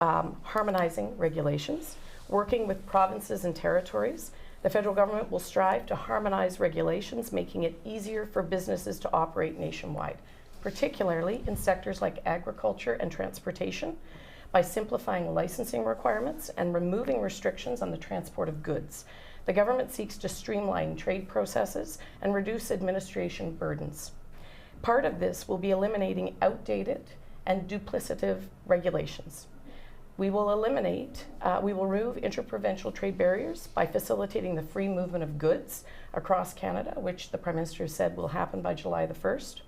harmonizing regulations, working with provinces and territories. The federal government will strive to harmonize regulations, making it easier for businesses to operate nationwide, particularly in sectors like agriculture and transportation, by simplifying licensing requirements and removing restrictions on the transport of goods. The government seeks to streamline trade processes and reduce administration burdens. Part of this will be eliminating outdated and duplicative regulations. We will remove interprovincial trade barriers by facilitating the free movement of goods across Canada, which the Prime Minister said will happen by July the 1st.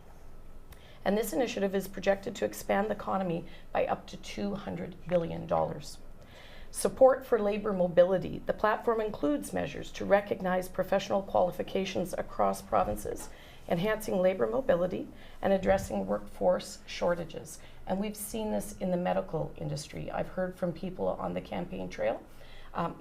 And this initiative is projected to expand the economy by up to $200 billion. Support for labor mobility. The platform includes measures to recognize professional qualifications across provinces, enhancing labor mobility and addressing workforce shortages. And we've seen this in the medical industry. I've heard from people on the campaign trail,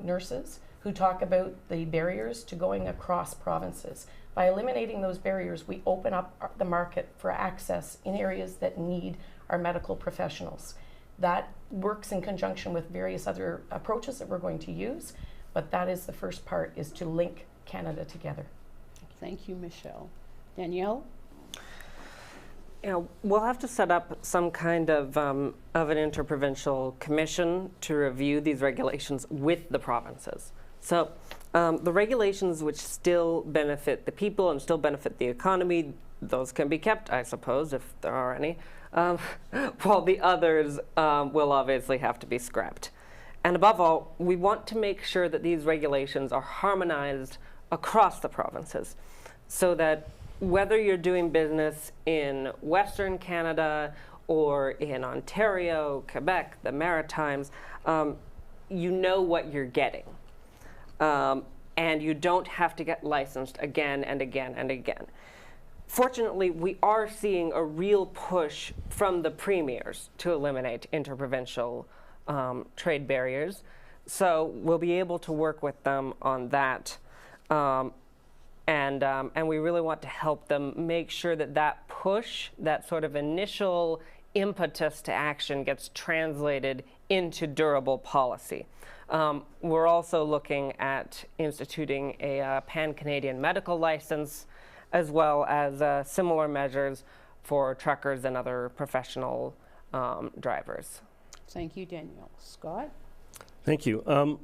nurses, who talk about the barriers to going across provinces. By eliminating those barriers, we open up the market for access in areas that need our medical professionals. That works in conjunction with various other approaches that we're going to use, but that is the first part, is to link Canada together. Thank you, Michelle. Danielle? You know, we'll have to set up some kind of an interprovincial commission to review these regulations with the provinces. So the regulations which still benefit the people and still benefit the economy, those can be kept, I suppose, if there are any, while the others will obviously have to be scrapped. And above all, we want to make sure that these regulations are harmonized across the provinces, so that whether you're doing business in Western Canada or in Ontario, Quebec, the Maritimes, you know what you're getting. And you don't have to get licensed again and again and again. Fortunately, we are seeing a real push from the premiers to eliminate interprovincial trade barriers. So we'll be able to work with them on that. And we really want to help them make sure that that push, that sort of initial impetus to action, gets translated into durable policy. We're also looking at instituting a pan-Canadian medical license, as well as similar measures for truckers and other professional drivers. Thank you, Danielle. Scott? Thank you.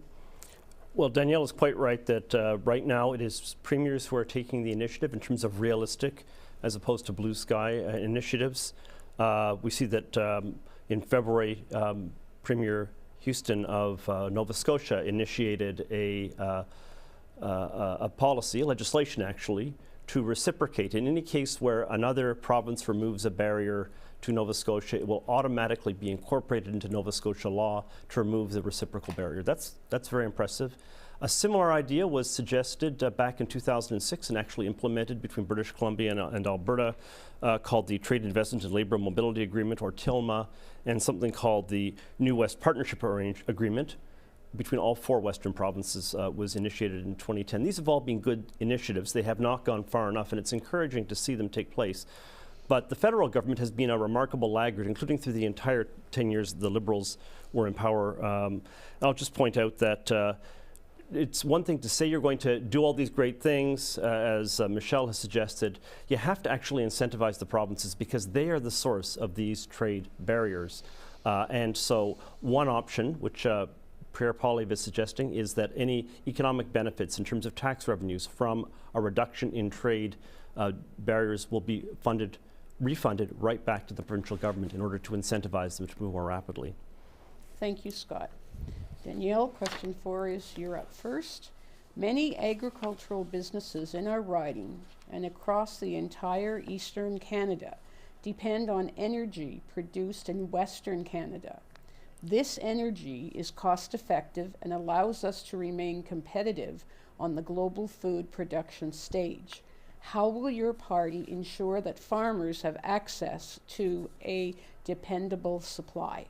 Well, Danielle is quite right that right now it is premiers who are taking the initiative in terms of realistic as opposed to blue sky initiatives. We see that in February, Premier Houston of Nova Scotia initiated a policy, legislation actually, to reciprocate. In any case where another province removes a barrier to Nova Scotia, it will automatically be incorporated into Nova Scotia law to remove the reciprocal barrier. That's very impressive. A similar idea was suggested back in 2006 and actually implemented between British Columbia and Alberta, called the Trade Investment and Labour Mobility Agreement, or TILMA, and something called the New West Partnership Agreement between all 4 Western provinces was initiated in 2010. These have all been good initiatives. They have not gone far enough, and it's encouraging to see them take place. But the federal government has been a remarkable laggard, including through the entire 10 years the Liberals were in power. I'll just point out that it's one thing to say you're going to do all these great things, as Michelle has suggested. You have to actually incentivize the provinces because they are the source of these trade barriers. And so one option, which Pierre Poilievre is suggesting, is that any economic benefits in terms of tax revenues from a reduction in trade barriers will be refunded right back to the provincial government in order to incentivize them to move more rapidly. Thank you, Scott. Danielle, question 4 is you're up first. Many agricultural businesses in our riding and across the entire Eastern Canada depend on energy produced in Western Canada. This energy is cost-effective and allows us to remain competitive on the global food production stage. How will your party ensure that farmers have access to a dependable supply?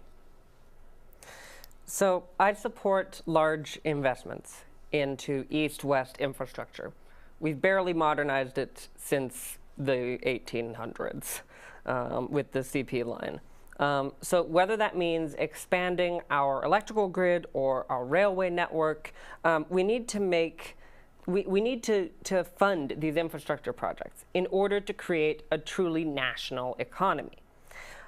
So I support large investments into east-west infrastructure. We've barely modernized it since the 1800s with the CP line. So whether that means expanding our electrical grid or our railway network, we need to fund these infrastructure projects in order to create a truly national economy.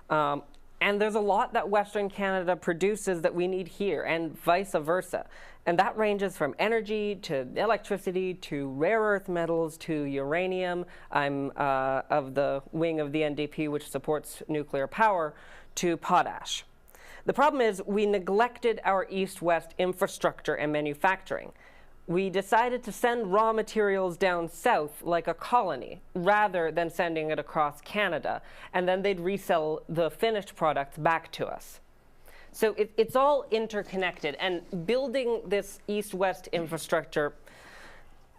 And there's a lot that Western Canada produces that we need here, and vice versa. And that ranges from energy to electricity to rare earth metals to uranium. I'm of the wing of the NDP which supports nuclear power, to potash. The problem is we neglected our east-west infrastructure and manufacturing. We decided to send raw materials down south like a colony rather than sending it across Canada, and then they'd resell the finished products back to us. So it's all interconnected, and building this east-west infrastructure,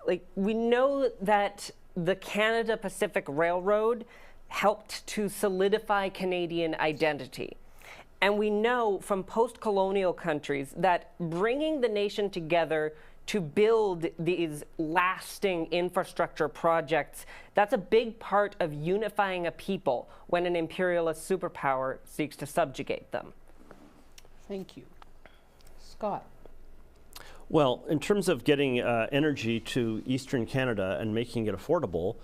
like, we know that the Canada Pacific Railroad helped to solidify Canadian identity. And we know from post-colonial countries that bringing the nation together to build these lasting infrastructure projects, that's a big part of unifying a people when an imperialist superpower seeks to subjugate them. Thank you. Scott. Well, in terms of getting energy to Eastern Canada and making it affordable,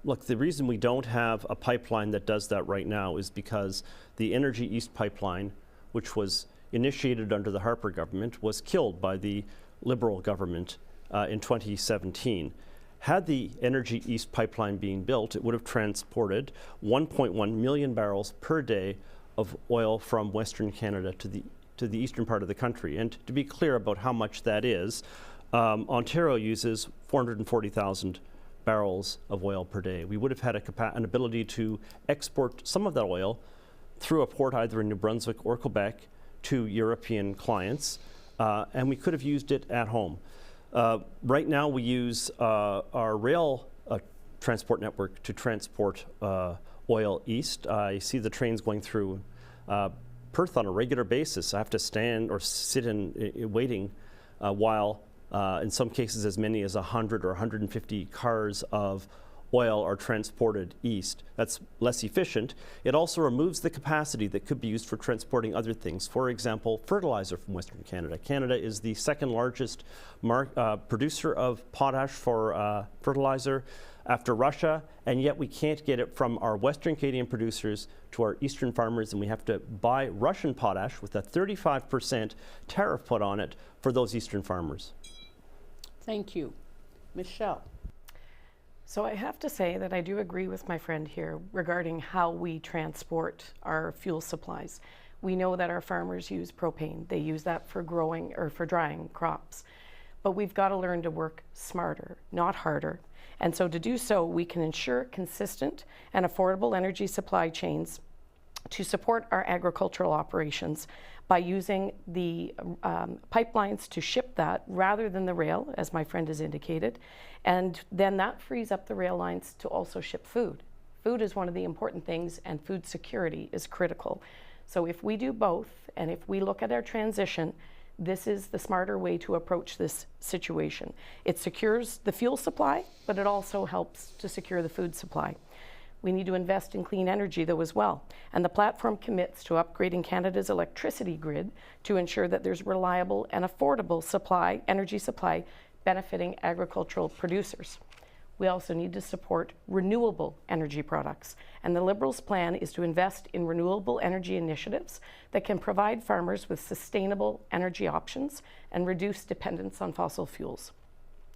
look, the reason we don't have a pipeline that does that right now is because the Energy East pipeline, which was initiated under the Harper government, was killed by the Liberal government in 2017. Had the Energy East pipeline been built, it would have transported 1.1 million barrels per day of oil from Western Canada to the eastern part of the country. And to be clear about how much that is, Ontario uses 440,000 barrels of oil per day. We would have had an ability to export some of that oil through a port either in New Brunswick or Quebec to European clients, and we could have used it at home. Right now we use our rail transport network to transport oil east. I see the trains going through Perth on a regular basis. I have to stand or sit in waiting while in some cases as many as 100 or 150 cars of oil are transported east. That's less efficient. It also removes the capacity that could be used for transporting other things. For example, fertilizer from Western Canada. Canada is the second largest producer of potash for fertilizer after Russia, and yet we can't get it from our Western Canadian producers to our eastern farmers, and we have to buy Russian potash with a 35% tariff put on it for those eastern farmers. Thank you. Michelle. So I have to say that I do agree with my friend here regarding how we transport our fuel supplies. We know that our farmers use propane. They use that for growing or for drying crops. But we've got to learn to work smarter, not harder. And so to do so, we can ensure consistent and affordable energy supply chains to support our agricultural operations by using the pipelines to ship that rather than the rail, as my friend has indicated. And then that frees up the rail lines to also ship food. Food is one of the important things, and food security is critical. So if we do both, and if we look at our transition, this is the smarter way to approach this situation. It secures the fuel supply, but it also helps to secure the food supply. We need to invest in clean energy, though, as well. And the platform commits to upgrading Canada's electricity grid to ensure that there's reliable and affordable supply, energy supply, benefiting agricultural producers. We also need to support renewable energy products. And the Liberals' plan is to invest in renewable energy initiatives that can provide farmers with sustainable energy options and reduce dependence on fossil fuels.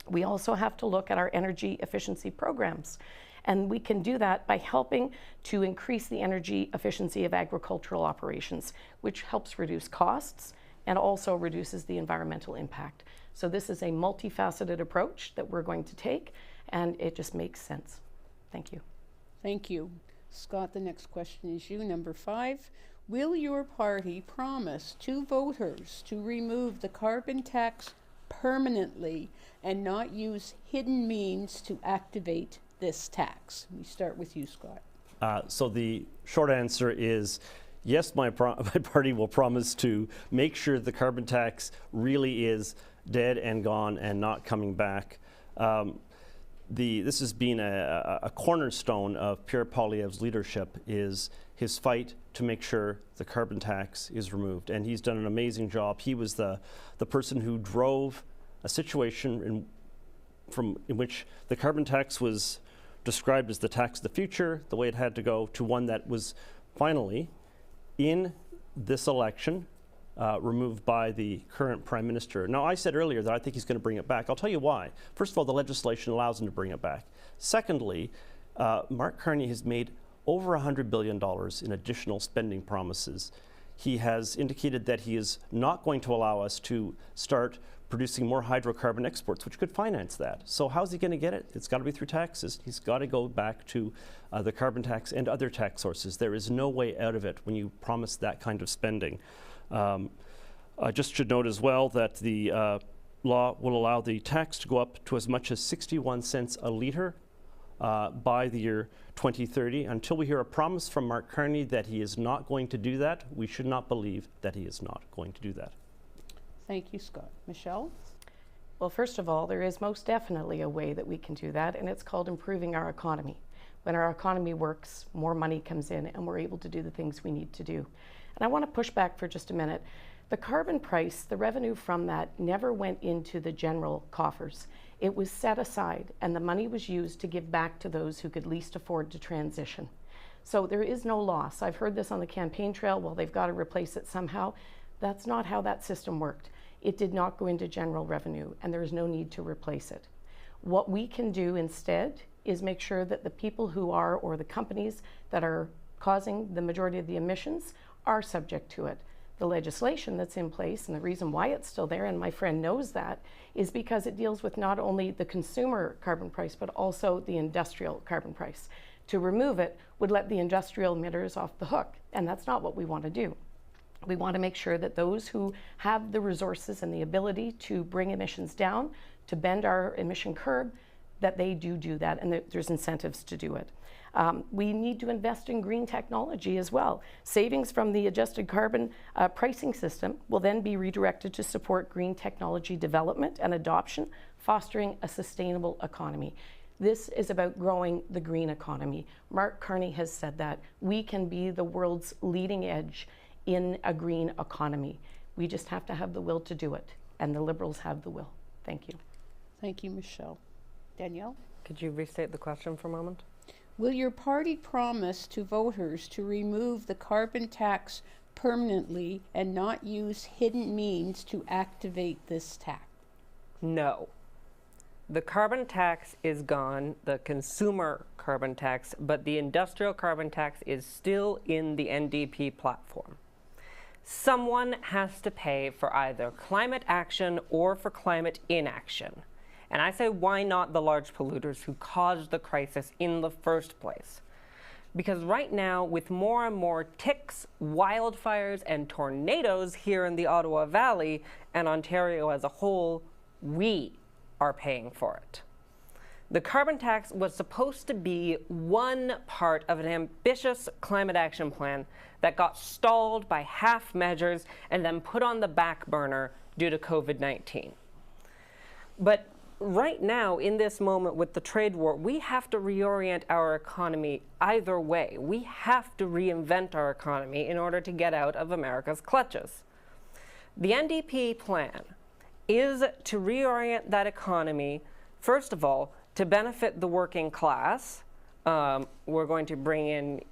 We also have to look at our energy efficiency programs. And we can do that by helping to increase the energy efficiency of agricultural operations, which helps reduce costs and also reduces the environmental impact. So this is a multifaceted approach that we're going to take, and it just makes sense. Thank you. Thank you. Scott, the next question is you, number 5. Will your party promise to voters to remove the carbon tax permanently and not use hidden means to activate this tax? We start with you, Scott. So the short answer is yes, my party will promise to make sure the carbon tax really is dead and gone and not coming back. This has been a cornerstone of Pierre Poilievre's leadership, is his fight to make sure the carbon tax is removed. And he's done an amazing job. He was the person who drove a situation in which the carbon tax was described as the tax of the future, the way it had to go, to one that was finally, in this election, removed by the current Prime Minister. Now, I said earlier that I think he's going to bring it back. I'll tell you why. First of all, the legislation allows him to bring it back. Secondly, Mark Carney has made over $100 billion in additional spending promises. He has indicated that he is not going to allow us to start producing more hydrocarbon exports, which could finance that. So how's he going to get it? It's got to be through taxes. He's got to go back to the carbon tax and other tax sources. There is no way out of it when you promise that kind of spending. I just should note as well that the law will allow the tax to go up to as much as 61 cents a litre by the year 2030. Until we hear a promise from Mark Carney that he is not going to do that, we should not believe that he is not going to do that. Thank you, Scott. Michelle? Well, first of all, there is most definitely a way that we can do that, and it's called improving our economy. When our economy works, more money comes in, and we're able to do the things we need to do. And I want to push back for just a minute. The carbon price, the revenue from that never went into the general coffers. It was set aside, and the money was used to give back to those who could least afford to transition. So there is no loss. I've heard this on the campaign trail, well, they've got to replace it somehow. That's not how that system worked. It did not go into general revenue, and there is no need to replace it. What we can do instead is make sure that the people who are, or the companies that are causing the majority of the emissions, are subject to it. The legislation that's in place, and the reason why it's still there, and my friend knows that, is because it deals with not only the consumer carbon price, but also the industrial carbon price. To remove it would let the industrial emitters off the hook, and that's not what we want to do. We want to make sure that those who have the resources and the ability to bring emissions down, to bend our emission curve, that they do that, and there's incentives to do it. We need to invest in green technology as well. Savings from the adjusted carbon pricing system will then be redirected to support green technology development and adoption, fostering a sustainable economy. This is about growing the green economy. Mark Carney has said that we can be the world's leading edge in a green economy. We just have to have the will to do it, and the Liberals have the will. Thank you. Thank you, Michelle. Danielle? Could you restate the question for a moment? Will your party promise to voters to remove the carbon tax permanently and not use hidden means to activate this tax? No. The carbon tax is gone, the consumer carbon tax, but the industrial carbon tax is still in the NDP platform. Someone has to pay for either climate action or for climate inaction. And I say, why not the large polluters who caused the crisis in the first place? Because right now, with more and more ticks, wildfires, and tornadoes here in the Ottawa Valley and Ontario as a whole, we are paying for it. The carbon tax was supposed to be one part of an ambitious climate action plan that got stalled by half measures and then put on the back burner due to COVID-19. But right now, in this moment with the trade war, we have to reorient our economy either way. We have to reinvent our economy in order to get out of America's clutches. The NDP plan is to reorient that economy, first of all, to benefit the working class. We're going to bring in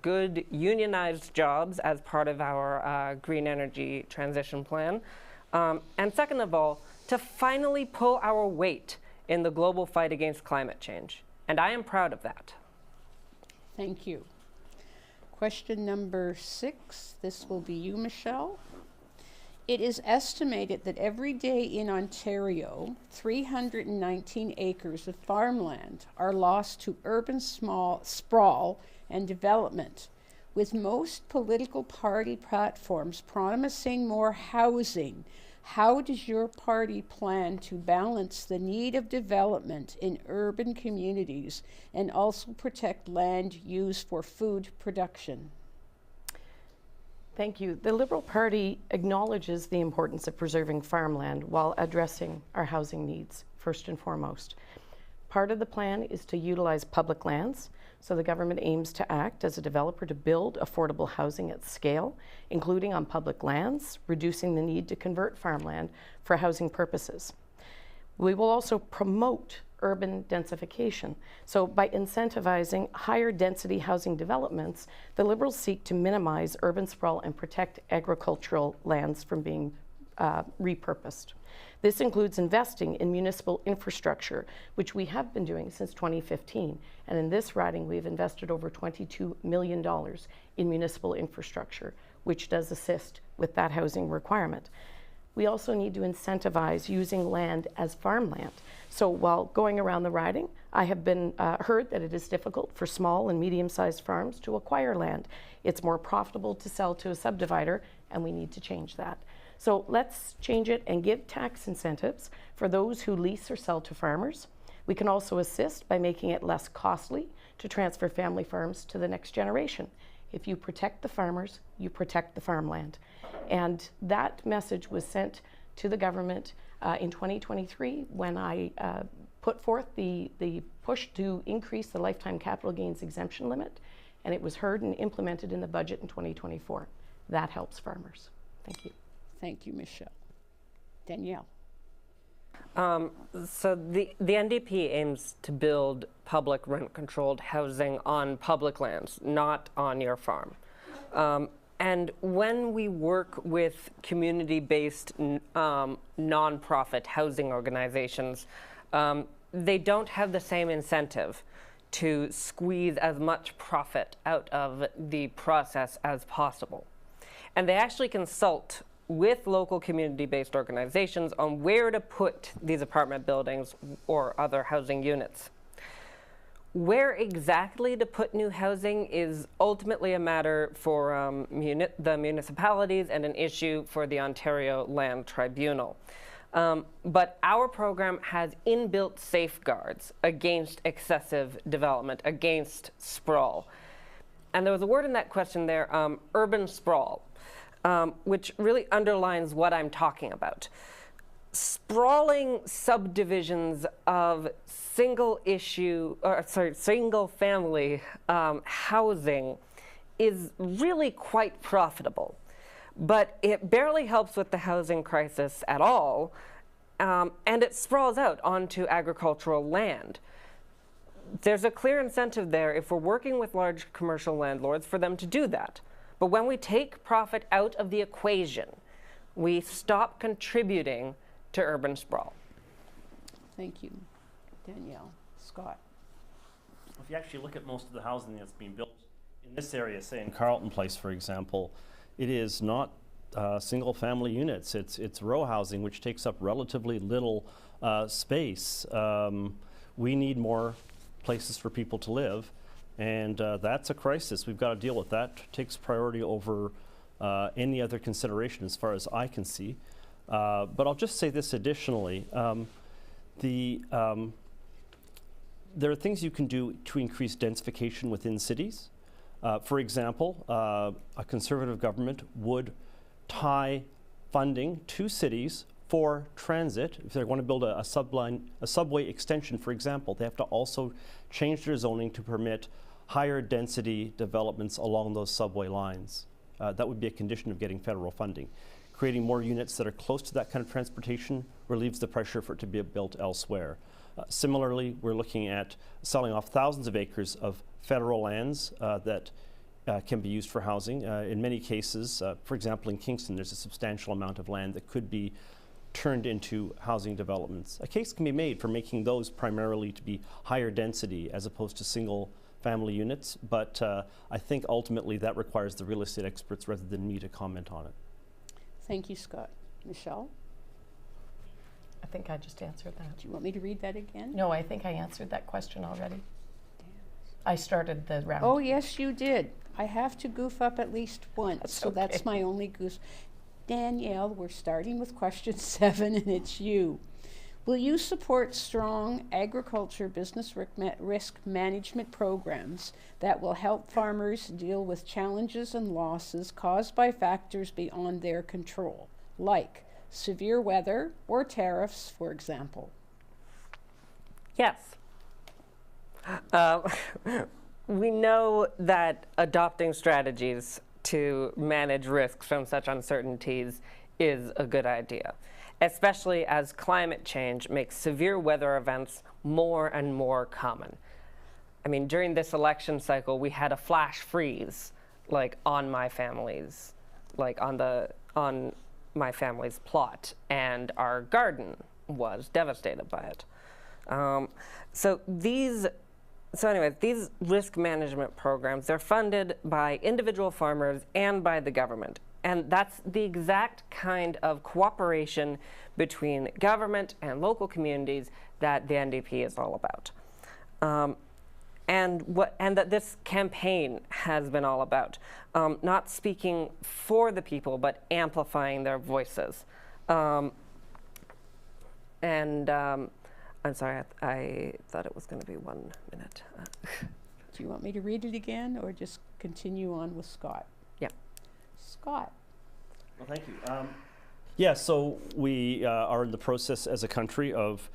good unionized jobs as part of our green energy transition plan. And second of all, to finally pull our weight in the global fight against climate change. And I am proud of that. Thank you. Question number 6. This will be you, Michelle. It is estimated that every day in Ontario, 319 acres of farmland are lost to urban sprawl and development, with most political party platforms promising more housing. How does your party plan to balance the need of development in urban communities and also protect land used for food production? Thank you. The Liberal Party acknowledges the importance of preserving farmland while addressing our housing needs, first and foremost. Part of the plan is to utilize public lands So the government aims to act as a developer to build affordable housing at scale, including on public lands, reducing the need to convert farmland for housing purposes. We will also promote urban densification. So by incentivizing higher density housing developments, the Liberals seek to minimize urban sprawl and protect agricultural lands from being repurposed. This includes investing in municipal infrastructure, which we have been doing since 2015. And in this riding, we've invested over $22 million in municipal infrastructure, which does assist with that housing requirement. We also need to incentivize using land as farmland. So while going around the riding, I have been heard that it is difficult for small and medium-sized farms to acquire land. It's more profitable to sell to a subdivider, and we need to change that. So let's change it and give tax incentives for those who lease or sell to farmers. We can also assist by making it less costly to transfer family farms to the next generation. If you protect the farmers, you protect the farmland. And that message was sent to the government in 2023 when I put forth the push to increase the lifetime capital gains exemption limit, and it was heard and implemented in the budget in 2024. That helps farmers. Thank you. Thank you, Michelle. Danielle. So the NDP aims to build public rent-controlled housing on public lands, not on your farm. And when we work with community-based nonprofit housing organizations, they don't have the same incentive to squeeze as much profit out of the process as possible. And they actually consult with local community-based organizations on where to put these apartment buildings or other housing units. Where exactly to put new housing is ultimately a matter for the municipalities and an issue for the Ontario Land Tribunal. But our program has inbuilt safeguards against excessive development, against sprawl. And there was a word in that question there, urban sprawl, which really underlines what I'm talking about. Sprawling subdivisions of single family housing is really quite profitable, but it barely helps with the housing crisis at all, and it sprawls out onto agricultural land. There's a clear incentive there if we're working with large commercial landlords for them to do that. But when we take profit out of the equation, we stop contributing to urban sprawl. Thank you, Danielle. Scott. If you actually look at most of the housing that's being built in this area, say in Carleton Place, for example, it is not single-family units. It's row housing, which takes up relatively little space. We need more places for people to live, and that's a crisis. We've got to deal with that. Takes priority over any other consideration as far as I can see. But I'll just say this additionally. There are things you can do to increase densification within cities. For example, a Conservative government would tie funding to cities for transit. If they want to build a subway extension, for example, they have to also change their zoning to permit higher density developments along those subway lines. That would be a condition of getting federal funding. Creating more units that are close to that kind of transportation relieves the pressure for it to be built elsewhere. Similarly, we're looking at selling off thousands of acres of federal lands that can be used for housing. In many cases, for example, in Kingston, there's a substantial amount of land that could be turned into housing developments. A case can be made for making those primarily to be higher density as opposed to single family units, but I think ultimately that requires the real estate experts rather than me to comment on it. Thank you, Scott. Michelle? I think I just answered that. Do you want me to read that again? No, I think I answered that question already. I started the round. Oh, yes, you did. I have to goof up at least once, That's so okay. that's my only goose. Danielle, we're starting with question 7, and it's you. Will you support strong agriculture business risk management programs that will help farmers deal with challenges and losses caused by factors beyond their control, like severe weather or tariffs, for example? Yes. we know that adopting strategies to manage risks from such uncertainties is a good idea, especially as climate change makes severe weather events more and more common. I mean, during this election cycle, we had a flash freeze, like on my family's plot, and our garden was devastated by it. So anyways, these risk management programs, they're funded by individual farmers and by the government. And that's the exact kind of cooperation between government and local communities that the NDP is all about. And that this campaign has been all about. Not speaking for the people, but amplifying their voices. I'm sorry, I thought it was going to be 1 minute. Do you want me to read it again or just continue on with Scott? Yeah. Scott. Well, thank you. Yeah, so we are in the process as a country of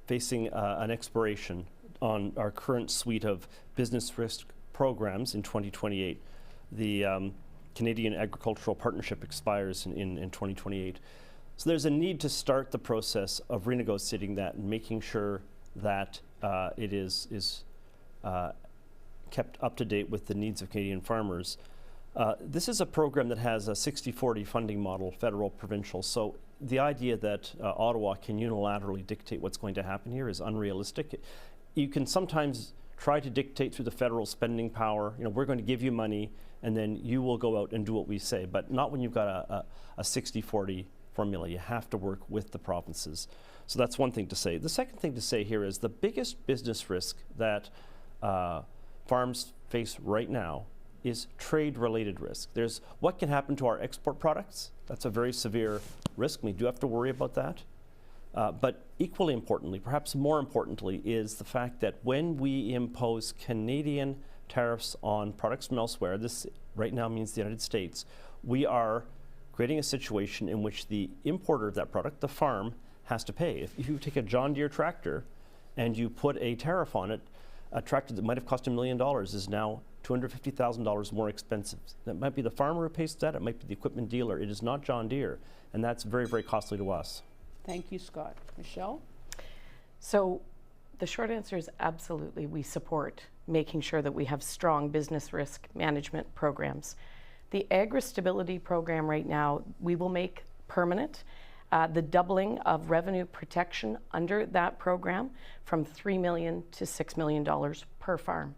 facing an expiration on our current suite of business risk programs in 2028. The Canadian Agricultural Partnership expires in 2028. So there's a need to start the process of renegotiating that and making sure that it is kept up to date with the needs of Canadian farmers. This is a program that has a 60-40 funding model, federal, provincial. So the idea that Ottawa can unilaterally dictate what's going to happen here is unrealistic. You can sometimes try to dictate through the federal spending power. You know, we're going to give you money, and then you will go out and do what we say. But not when you've got a 60-40 formula. You have to work with the provinces. So that's one thing to say. The second thing to say here is the biggest business risk that farms face right now is trade-related risk. There's what can happen to our export products. That's a very severe risk. We do have to worry about that. But equally importantly, perhaps more importantly, is the fact that when we impose Canadian tariffs on products from elsewhere, this right now means the United States, we are creating a situation in which the importer of that product, the farm, has to pay. If you take a John Deere tractor and you put a tariff on it, a tractor that might have cost $1 million is now $250,000 more expensive. That might be the farmer who pays that, it might be the equipment dealer. It is not John Deere, and that's very, very costly to us. Thank you, Scott. Michelle? So the short answer is absolutely. We support making sure that we have strong business risk management programs. The Agri-Stability Program right now, we will make permanent the doubling of revenue protection under that program from $3 million to $6 million per farm,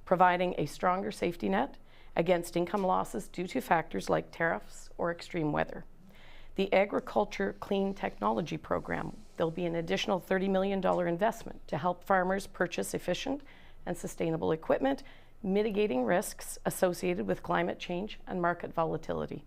providing a stronger safety net against income losses due to factors like tariffs or extreme weather. The Agriculture Clean Technology Program, there'll be an additional $30 million investment to help farmers purchase efficient and sustainable equipment, mitigating risks associated with climate change and market volatility.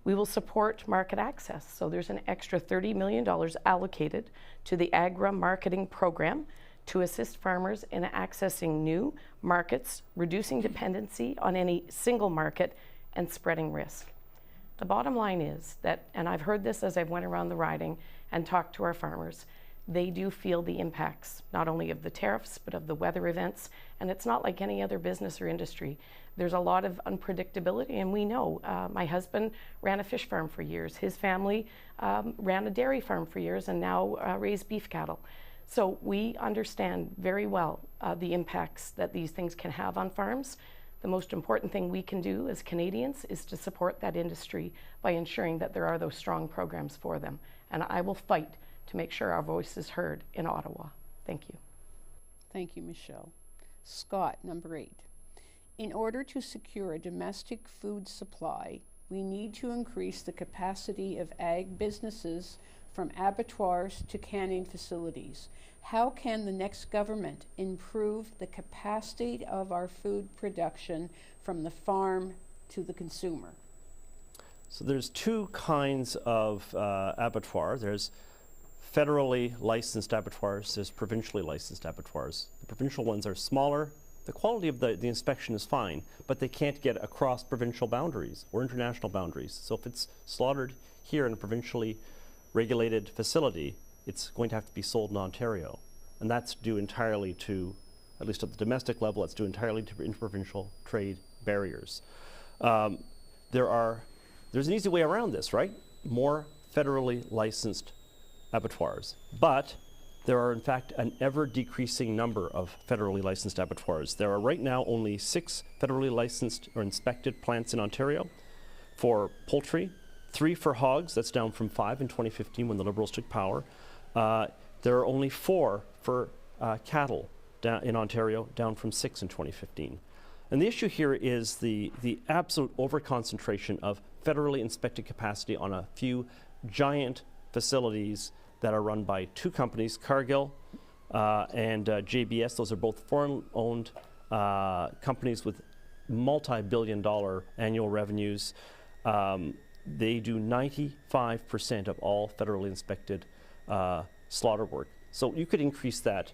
We will support market access, so there's an extra $30 million allocated to the Agra Marketing Program to assist farmers in accessing new markets, reducing dependency on any single market, and spreading risk. The bottom line is that, and I've heard this as I've went around the riding and talked to our farmers, they do feel the impacts, not only of the tariffs, but of the weather events. And it's not like any other business or industry. There's a lot of unpredictability, and we know. My husband ran a fish farm for years. His family ran a dairy farm for years and now raise beef cattle. So we understand very well the impacts that these things can have on farms. The most important thing we can do as Canadians is to support that industry by ensuring that there are those strong programs for them. And I will fight to make sure our voice is heard in Ottawa. Thank you. Thank you, Michelle. Scott, number 8. In order to secure a domestic food supply, we need to increase the capacity of ag businesses from abattoirs to canning facilities. How can the next government improve the capacity of our food production from the farm to the consumer? So there's two kinds of abattoir. There's federally licensed abattoirs, there's provincially licensed abattoirs. The provincial ones are smaller. The quality of the inspection is fine, but they can't get across provincial boundaries or international boundaries. So if it's slaughtered here in a provincially regulated facility, it's going to have to be sold in Ontario. And that's due entirely to at least at the domestic level, that's due entirely to interprovincial trade barriers. There's an easy way around this, right? More federally licensed abattoirs. But there are, in fact, an ever-decreasing number of federally licensed abattoirs. There are right now only 6 federally licensed or inspected plants in Ontario for poultry, 3 for hogs. That's down from 5 in 2015 when the Liberals took power. There are only 4 for cattle in Ontario, down from 6 in 2015. And the issue here is the absolute overconcentration of federally inspected capacity on a few giant facilities that are run by 2 companies, Cargill and JBS. Those are both foreign-owned companies with multi-billion-dollar annual revenues. They do 95% of all federally inspected slaughter work. So you could increase that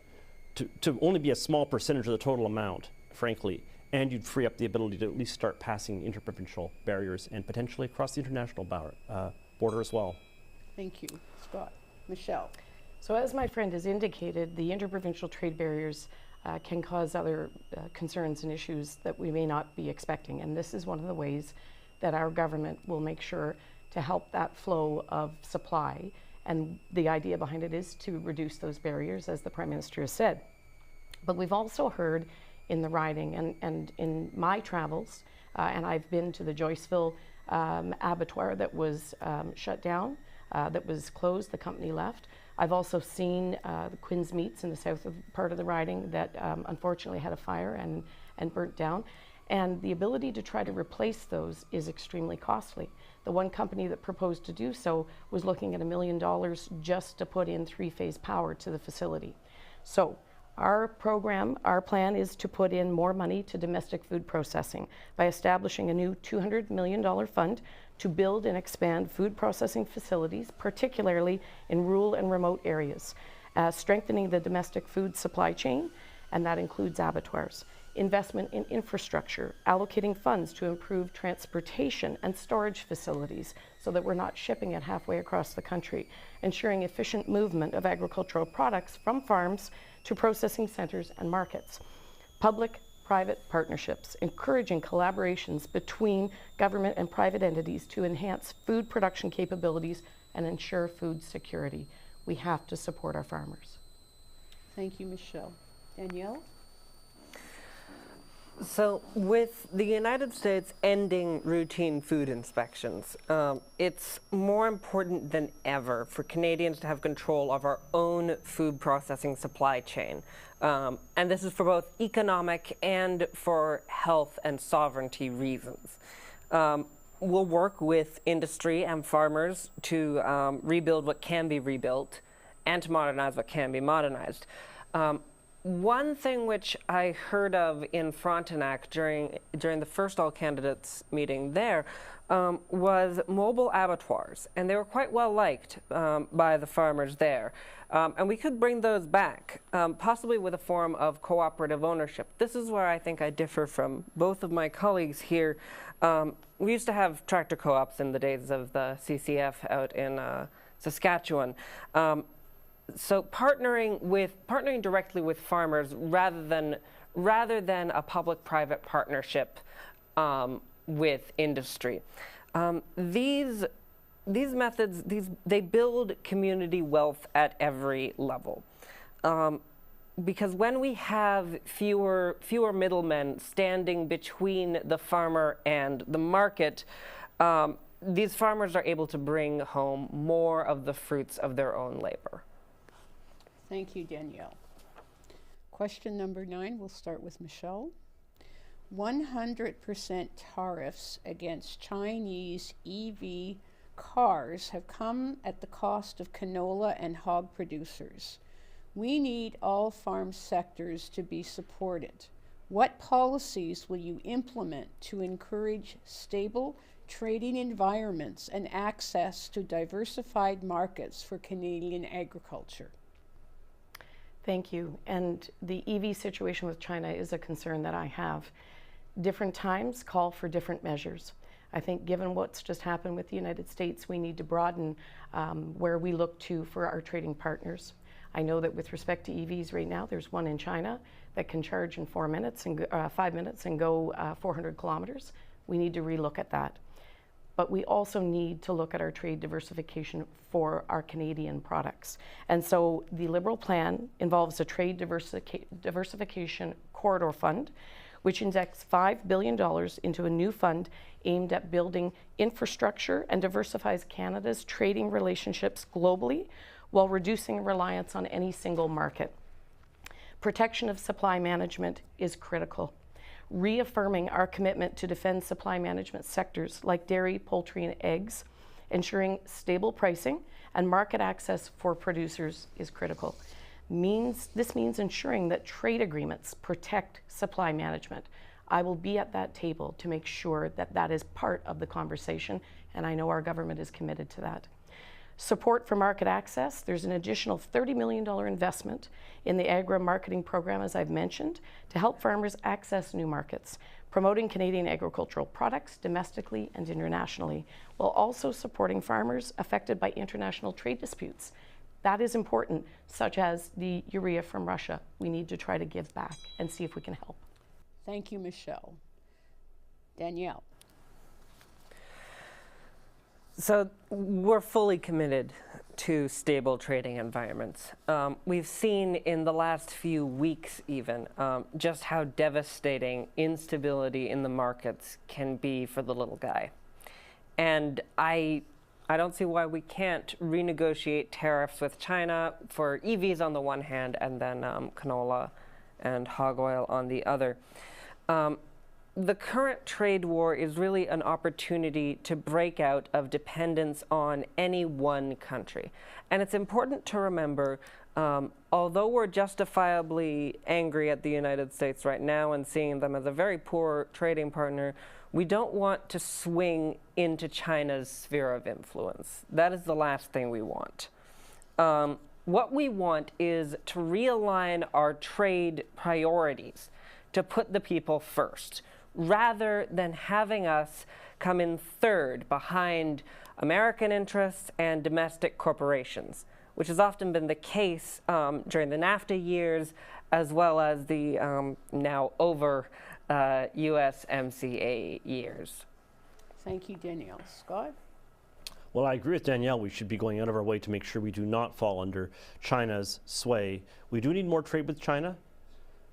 to only be a small percentage of the total amount, frankly, and you'd free up the ability to at least start passing interprovincial barriers and potentially across the international border as well. Thank you, Scott. Michelle. So as my friend has indicated, the interprovincial trade barriers can cause other concerns and issues that we may not be expecting. And this is one of the ways that our government will make sure to help that flow of supply. And the idea behind it is to reduce those barriers, as the Prime Minister has said. But we've also heard in the riding and in my travels, and I've been to the Joyceville abattoir that was shut down, that was closed, the company left. I've also seen the Quinn's Meats in the south part of the riding that unfortunately had a fire and burnt down. And the ability to try to replace those is extremely costly. The one company that proposed to do so was looking at $1 million just to put in 3-phase power to the facility. So our program, our plan is to put in more money to domestic food processing by establishing a new $200 million fund to build and expand food processing facilities, particularly in rural and remote areas, strengthening the domestic food supply chain, and that includes abattoirs. Investment in infrastructure, allocating funds to improve transportation and storage facilities so that we're not shipping it halfway across the country, ensuring efficient movement of agricultural products from farms to processing centers and markets. Public-private partnerships, encouraging collaborations between government and private entities to enhance food production capabilities and ensure food security. We have to support our farmers. Thank you, Michelle. Danielle? So with the United States ending routine food inspections, it's more important than ever for Canadians to have control of our own food processing supply chain. And this is for both economic and for health and sovereignty reasons. We'll work with industry and farmers to rebuild what can be rebuilt and to modernize what can be modernized. One thing which I heard of in Frontenac during the first all candidates meeting there was mobile abattoirs, and they were quite well liked by the farmers there. And we could bring those back, possibly with a form of cooperative ownership. This is where I think I differ from both of my colleagues here. We used to have tractor co-ops in the days of the CCF out in Saskatchewan. So partnering directly with farmers rather than a public-private partnership with industry. These methods they build community wealth at every level. Because when we have fewer middlemen standing between the farmer and the market, these farmers are able to bring home more of the fruits of their own labor. Thank you, Danielle. Question number 9, we'll start with Michelle. 100% tariffs against Chinese EV cars have come at the cost of canola and hog producers. We need all farm sectors to be supported. What policies will you implement to encourage stable trading environments and access to diversified markets for Canadian agriculture? Thank you. And the EV situation with China is a concern that I have. Different times call for different measures. I think given what's just happened with the United States, we need to broaden where we look to for our trading partners. I know that with respect to EVs right now, there's one in China that can charge in 4 minutes and 5 minutes and go 400 kilometers. We need to relook at that. But we also need to look at our trade diversification for our Canadian products. And so the Liberal plan involves a trade diversification corridor fund, which injects $5 billion into a new fund aimed at building infrastructure and diversifies Canada's trading relationships globally while reducing reliance on any single market. Protection of supply management is critical. Reaffirming our commitment to defend supply management sectors like dairy, poultry, and eggs, ensuring stable pricing and market access for producers is critical. This means ensuring that trade agreements protect supply management. I will be at that table to make sure that that is part of the conversation, and I know our government is committed to that. Support for market access, there's an additional $30 million investment in the agri-marketing program, as I've mentioned, to help farmers access new markets, promoting Canadian agricultural products domestically and internationally, while also supporting farmers affected by international trade disputes. That is important, such as the urea from Russia. We need to try to give back and see if we can help. Thank you, Michelle. Danielle. So we're fully committed to stable trading environments. We've seen in the last few weeks even just how devastating instability in the markets can be for the little guy. And I don't see why we can't renegotiate tariffs with China for EVs on the one hand and then canola and hog oil on the other. The current trade war is really an opportunity to break out of dependence on any one country. And it's important to remember, although we're justifiably angry at the United States right now and seeing them as a very poor trading partner, we don't want to swing into China's sphere of influence. That is the last thing we want. What we want is to realign our trade priorities to put the people first, rather than having us come in third behind American interests and domestic corporations, which has often been the case during the NAFTA years, as well as the now over USMCA years. Thank you, Danielle. Scott? Well, I agree with Danielle. We should be going out of our way to make sure we do not fall under China's sway. We do need more trade with China,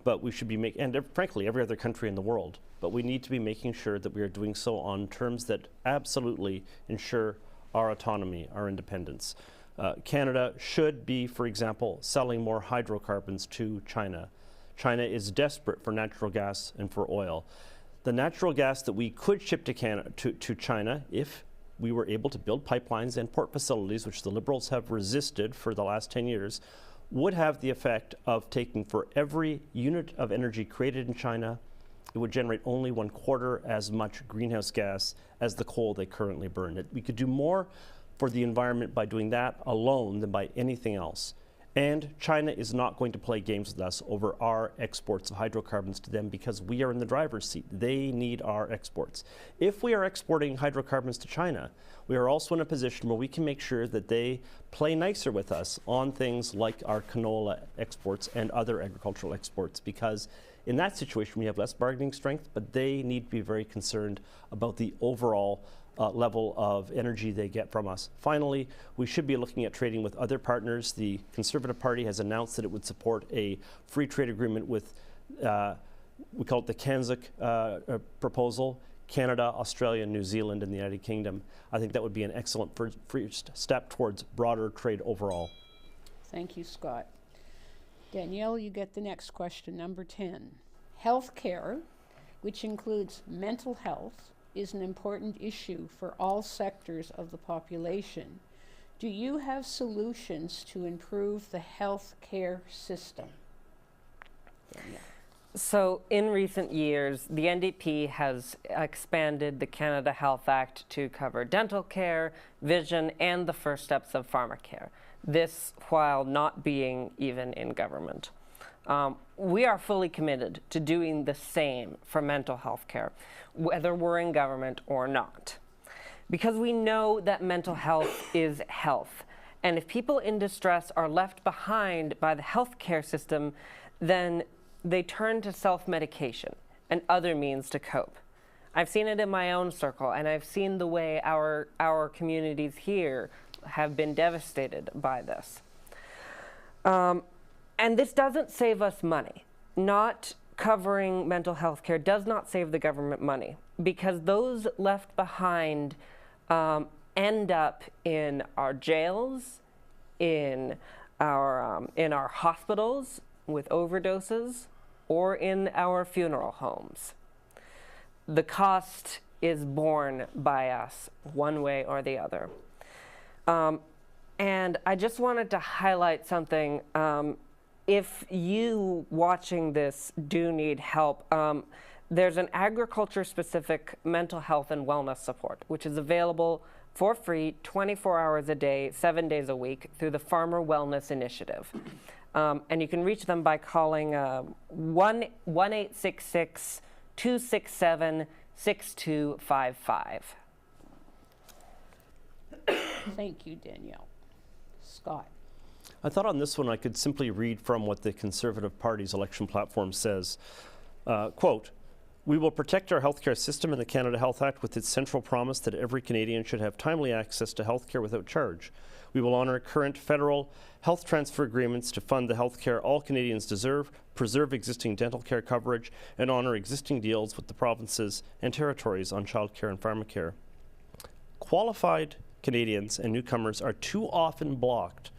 but we should be making, and frankly, every other country in the world, but we need to be making sure that we are doing so on terms that absolutely ensure our autonomy, our independence. Canada should be, for example, selling more hydrocarbons to China. China is desperate for natural gas and for oil. The natural gas that we could ship to China, if we were able to build pipelines and port facilities, which the Liberals have resisted for the last 10 years, would have the effect of taking, for every unit of energy created in China, it would generate only 1/4 as much greenhouse gas as the coal they currently burn. We could do more for the environment by doing that alone than by anything else. And China is not going to play games with us over our exports of hydrocarbons to them because we are in the driver's seat. They need our exports. If we are exporting hydrocarbons to China, we are also in a position where we can make sure that they play nicer with us on things like our canola exports and other agricultural exports, because in that situation we have less bargaining strength, but they need to be very concerned about the overall level of energy they get from us. Finally, we should be looking at trading with other partners. The Conservative Party has announced that it would support a free trade agreement with, we call it the CANZUK proposal, Canada, Australia, New Zealand, and the United Kingdom. I think that would be an excellent first step towards broader trade overall. Thank you, Scott. Danielle, you get the next question, number 10. Healthcare, which includes mental health, is an important issue for all sectors of the population. Do you have solutions to improve the health care system? Danielle. So in recent years, the NDP has expanded the Canada Health Act to cover dental care, vision, and the first steps of pharmacare. This while not being even in government. We are fully committed to doing the same for mental health care, whether we're in government or not. Because we know that mental health is health, And if people in distress are left behind by the healthcare system, then they turn to self-medication and other means to cope. I've seen it in my own circle, and I've seen the way our communities here have been devastated by this. And this doesn't save us money. Not covering mental health care does not save the government money, because those left behind end up in our jails, in our hospitals with overdoses, or in our funeral homes. The cost is borne by us one way or the other. And I just wanted to highlight something. If you watching this do need help, there's an agriculture-specific mental health and wellness support, which is available for free 24 hours a day, 7 days a week through the Farmer Wellness Initiative. And you can reach them by calling 1-866-267-6255. Thank you, Danielle. Scott. I thought on this one I could simply read from what the Conservative Party's election platform says. Quote, "We will protect our healthcare system and the Canada Health Act with its central promise that every Canadian should have timely access to healthcare without charge. We will honour current federal health transfer agreements to fund the healthcare all Canadians deserve, preserve existing dental care coverage, and honour existing deals with the provinces and territories on childcare and pharmacare. Qualified Canadians and newcomers are too often blocked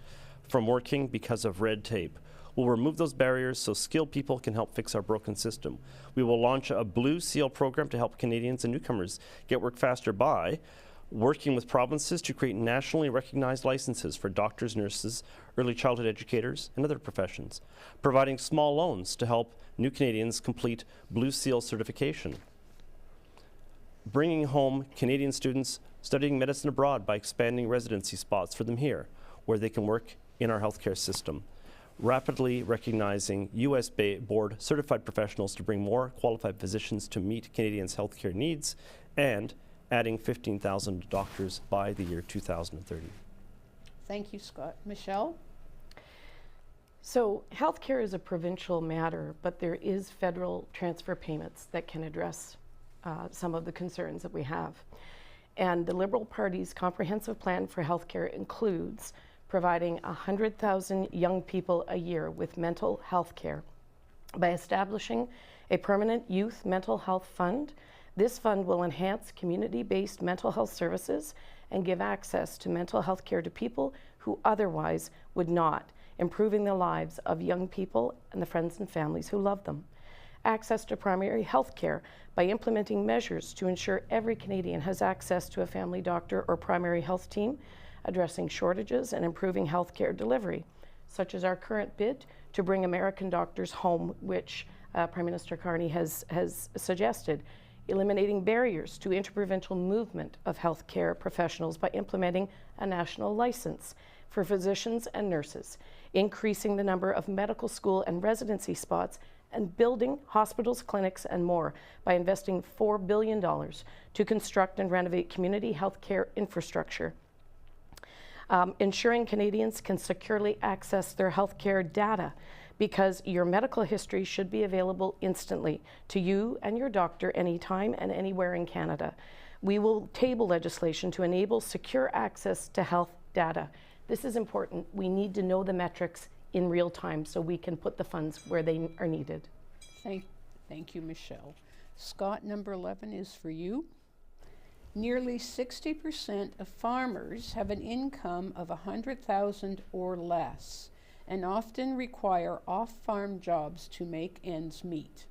from working because of red tape. We'll remove those barriers so skilled people can help fix our broken system. We will launch a Blue Seal program to help Canadians and newcomers get work faster by working with provinces to create nationally recognized licenses for doctors, nurses, early childhood educators, and other professions, providing small loans to help new Canadians complete Blue Seal certification, bringing home Canadian students studying medicine abroad by expanding residency spots for them here, where they can work in our healthcare system, rapidly recognizing U.S. board certified professionals to bring more qualified physicians to meet Canadians' healthcare needs, and adding 15,000 doctors by the year 2030. Thank you, Scott. Michelle? So healthcare is a provincial matter, but there is federal transfer payments that can address some of the concerns that we have. And the Liberal Party's comprehensive plan for healthcare includes providing 100,000 young people a year with mental health care by establishing a permanent youth mental health fund. This fund will enhance community-based mental health services and give access to mental health care to people who otherwise would not, improving the lives of young people and the friends and families who love them. Access to primary health care by implementing measures to ensure every Canadian has access to a family doctor or primary health team, addressing shortages and improving health care delivery, such as our current bid to bring American doctors home, which Prime Minister Carney has suggested, eliminating barriers to interprovincial movement of healthcare professionals by implementing a national license for physicians and nurses, increasing the number of medical school and residency spots, and building hospitals, clinics, and more by investing $4 billion to construct and renovate community healthcare infrastructure. Ensuring Canadians can securely access their healthcare data, because your medical history should be available instantly to you and your doctor anytime and anywhere in Canada. We will table legislation to enable secure access to health data. This is important. We need to know the metrics in real time so we can put the funds where they are needed. Thank you, Michelle. Scott, number 11 is for you. Nearly 60% of farmers have an income of $100,000 or less, and often require off-farm jobs to make ends meet.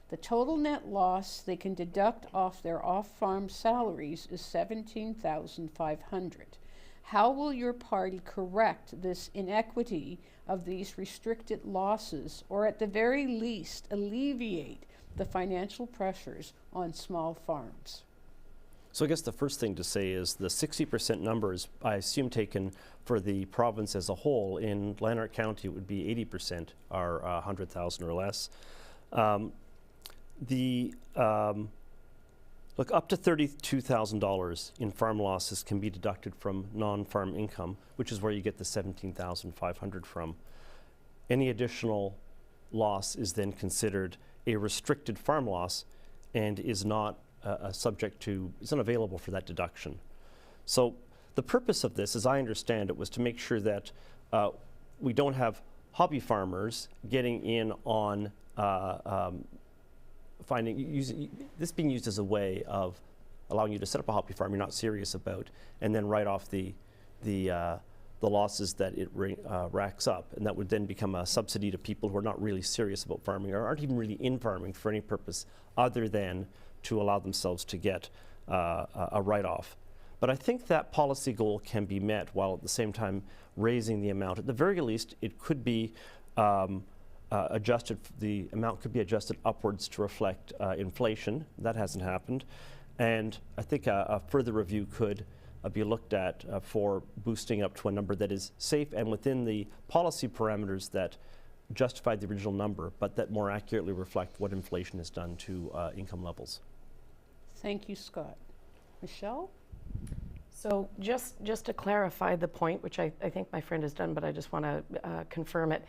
The total net loss they can deduct off their off-farm salaries is $17,500. How will your party correct this inequity of these restricted losses, or at the very least alleviate the financial pressures on small farms? So I guess the first thing to say is the 60% number is, I assume, taken for the province as a whole. In Lanark County, it would be 80% are 100,000 or less. Look, up to $32,000 in farm losses can be deducted from non-farm income, which is where you get the $17,500 from. Any additional loss is then considered a restricted farm loss and is not subject to, is unavailable for that deduction. So the purpose of this, as I understand it, was to make sure that we don't have hobby farmers getting in on this being used as a way of allowing you to set up a hobby farm you're not serious about, and then write off the losses that it racks up, and that would then become a subsidy to people who are not really serious about farming or aren't even really in farming for any purpose other than to allow themselves to get a write-off. But I think that policy goal can be met while at the same time raising the amount. At the very least, it could be adjusted, the amount could be adjusted upwards to reflect inflation. That hasn't happened. And I think a further review could be looked at for boosting up to a number that is safe and within the policy parameters that justify the original number, but that more accurately reflect what inflation has done to income levels. Thank you, Scott. Michelle? So just to clarify the point, which I think my friend has done, but I just want to confirm it,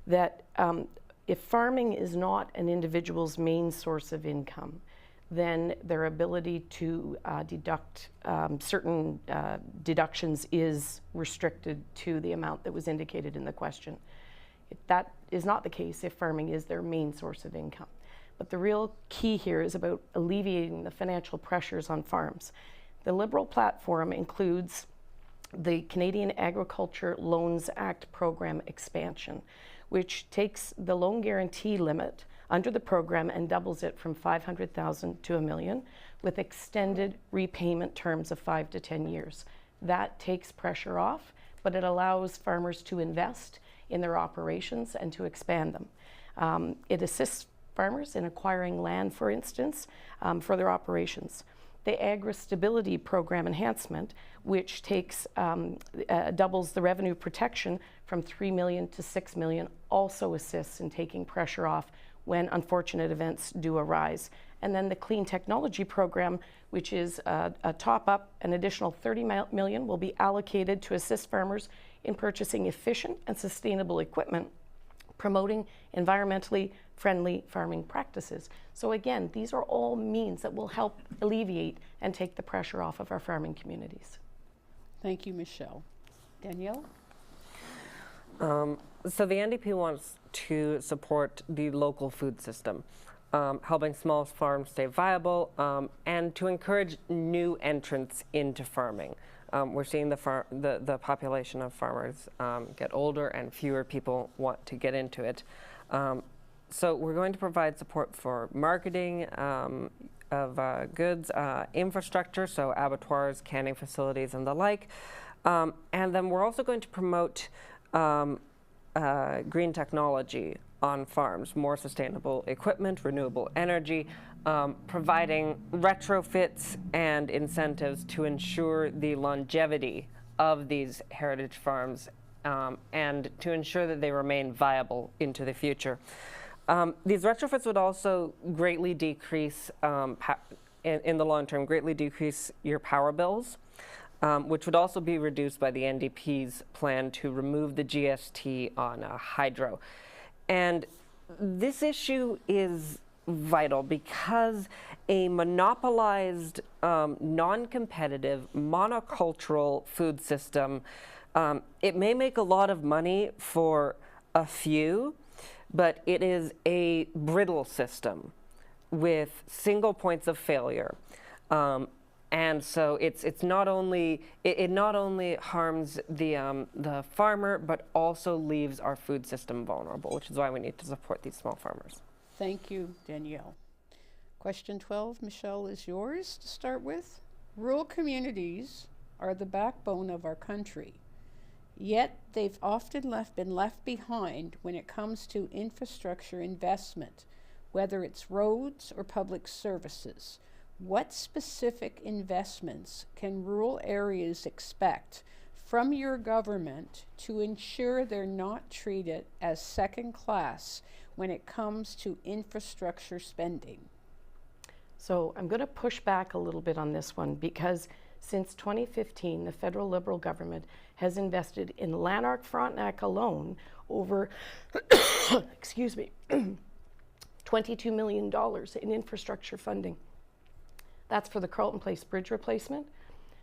that if farming is not an individual's main source of income, then their ability to deduct certain deductions is restricted to the amount that was indicated in the question. That is not the case if farming is their main source of income. But the real key here is about alleviating the financial pressures on farms. The Liberal platform includes the Canadian Agriculture Loans Act program expansion, which takes the loan guarantee limit under the program and doubles it from $500,000 to $1 million with extended repayment terms of 5 to 10 years. That takes pressure off, but it allows farmers to invest in their operations and to expand them. It assists farmers in acquiring land, for instance, for their operations. The Agri-Stability Program enhancement, which takes doubles the revenue protection from $3 million to $6 million, also assists in taking pressure off when unfortunate events do arise. And then the Clean Technology Program, which is a top-up, an additional $30 million will be allocated to assist farmers in purchasing efficient and sustainable equipment, promoting environmentally friendly farming practices. So again, these are all means that will help alleviate and take the pressure off of our farming communities. Thank you, Michelle. Danielle? So the NDP wants to support the local food system, helping small farms stay viable, and to encourage new entrants into farming. We're seeing the population of farmers get older and fewer people want to get into it. So we're going to provide support for marketing of goods, infrastructure, so abattoirs, canning facilities, and the like. And then we're also going to promote green technology on farms, more sustainable equipment, renewable energy, providing retrofits and incentives to ensure the longevity of these heritage farms and to ensure that they remain viable into the future. These retrofits would also greatly decrease, in the long term, greatly decrease your power bills, which would also be reduced by the NDP's plan to remove the GST on hydro. And this issue is vital because a monopolized, non-competitive, monocultural food system, it may make a lot of money for a few, but it is a brittle system with single points of failure. And so it not only harms the farmer, but also leaves our food system vulnerable, which is why we need to support these small farmers. Thank you, Danielle. Question 12, Michelle, is yours to start with. Rural communities are the backbone of our country, yet they've often been left behind when it comes to infrastructure investment, whether it's roads or public services. What specific investments can rural areas expect from your government to ensure they're not treated as second class when it comes to infrastructure spending? So I'm going to push back a little bit on this one because since 2015, the federal Liberal government has invested in Lanark Frontenac alone over, excuse me, $22 million in infrastructure funding. That's for the Carleton Place Bridge replacement,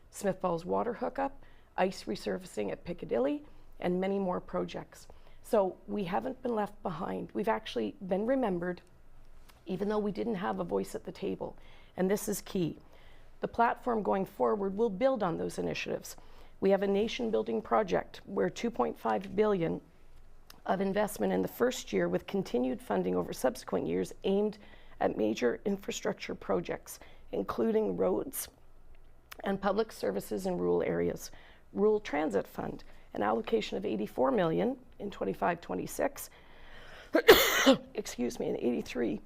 Smith Falls water hookup, ice resurfacing at Piccadilly, and many more projects. So we haven't been left behind. We've actually been remembered, even though we didn't have a voice at the table. And this is key. The platform going forward will build on those initiatives. We have a nation-building project where $2.5 billion of investment in the first year with continued funding over subsequent years aimed at major infrastructure projects, including roads and public services in rural areas. Rural Transit Fund, an allocation of $84 million in 25-26, excuse me, and 83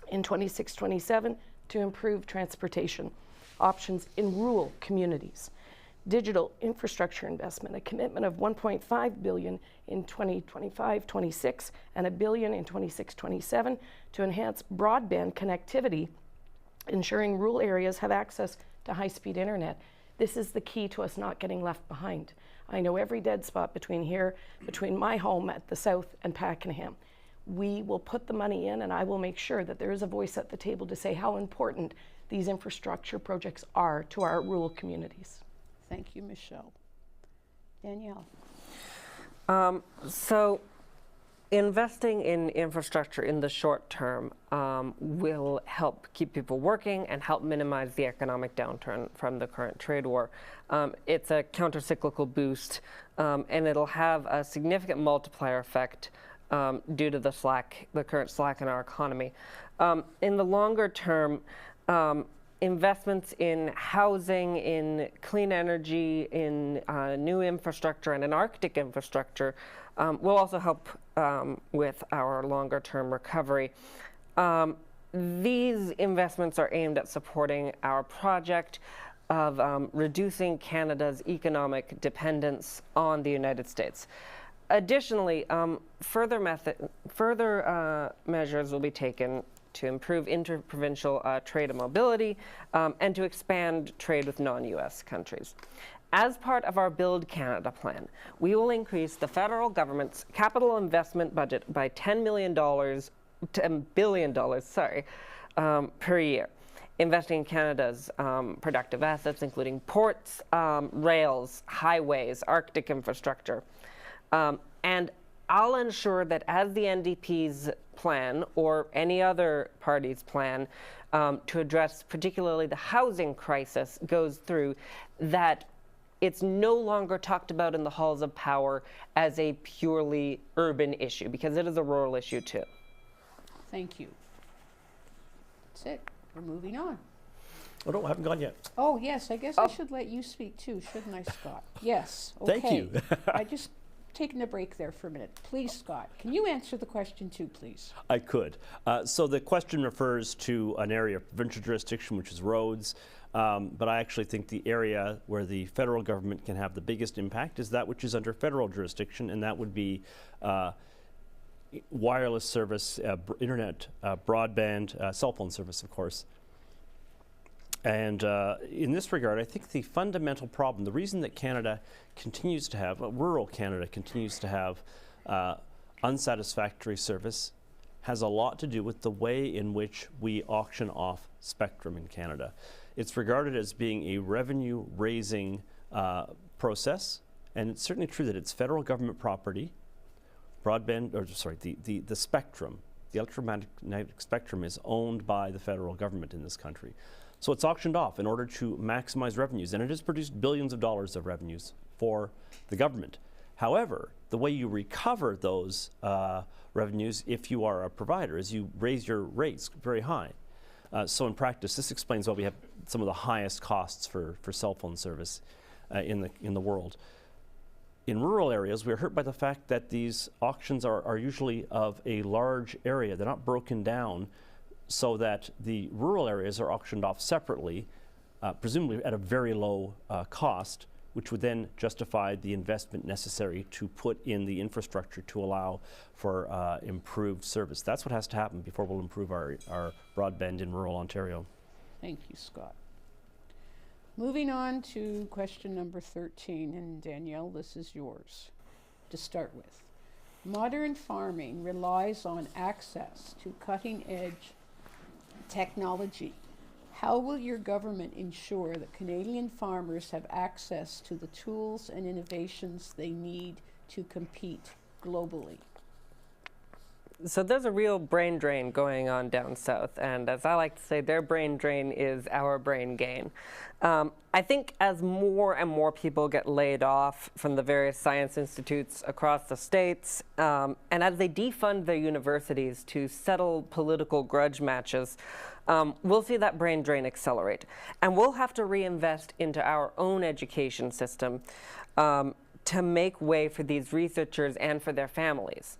in 26-27 to improve transportation options in rural communities. Digital infrastructure investment, a commitment of $1.5 billion in 2025-26 and $1 billion in 26-27 to enhance broadband connectivity, ensuring rural areas have access to high-speed internet. This is the key to us not getting left behind. I know every dead spot between here, between my home at the south and Pakenham. We will put the money in, and I will make sure that there is a voice at the table to say how important these infrastructure projects are to our rural communities. Thank you, Michelle. Danielle. So investing in infrastructure in the short term will help keep people working and help minimize the economic downturn from the current trade war. It's a counter-cyclical boost, and it'll have a significant multiplier effect due to the current slack in our economy. In the longer term, investments in housing, in clean energy, in new infrastructure, and in Arctic infrastructure will also help with our longer-term recovery. These investments are aimed at supporting our project of reducing Canada's economic dependence on the United States. Additionally, further measures will be taken to improve interprovincial trade and mobility, and to expand trade with non-U.S. countries. As part of our Build Canada plan, we will increase the federal government's capital investment budget by $10 billion per year, investing in Canada's productive assets, including ports, rails, highways, Arctic infrastructure. And I'll ensure that as the NDP's plan or any other party's plan to address particularly the housing crisis goes through, that it's no longer talked about in the halls of power as a purely urban issue, because it is a rural issue too. Thank you. That's it. We're moving on. Oh, no, I haven't gone yet. Oh, yes, I guess I should let you speak too, shouldn't I, Scott? Yes. Okay. Thank you. I just taken a break there for a minute. Please, Scott, can you answer the question too, please? I could. So the question refers to an area of provincial jurisdiction, which is roads. But I actually think the area where the federal government can have the biggest impact is that which is under federal jurisdiction, and that would be wireless service, internet, broadband, cell phone service, of course. And in this regard, I think the fundamental problem, the reason that Canada continues to have, rural Canada continues to have unsatisfactory service, has a lot to do with the way in which we auction off spectrum in Canada. It's regarded as being a revenue-raising process, and it's certainly true that it's federal government property. The spectrum, the electromagnetic spectrum, is owned by the federal government in this country. So it's auctioned off in order to maximize revenues, and it has produced billions of dollars of revenues for the government. However, the way you recover those revenues, if you are a provider, is you raise your rates very high. So in practice, this explains why we have some of the highest costs for cell phone service in the world. In rural areas, we're hurt by the fact that these auctions are usually of a large area. They're not broken down so that the rural areas are auctioned off separately, presumably at a very low cost, which would then justify the investment necessary to put in the infrastructure to allow for improved service. That's what has to happen before we'll improve our broadband in rural Ontario. Thank you, Scott. Moving on to question number 13, and Danielle, this is yours to start with. Modern farming relies on access to cutting-edge technology. How will your government ensure that Canadian farmers have access to the tools and innovations they need to compete globally? So there's a real brain drain going on down south, and as I like to say, their brain drain is our brain gain. I think as more and more people get laid off from the various science institutes across the states, and as they defund their universities to settle political grudge matches, we'll see that brain drain accelerate. And we'll have to reinvest into our own education system to make way for these researchers and for their families.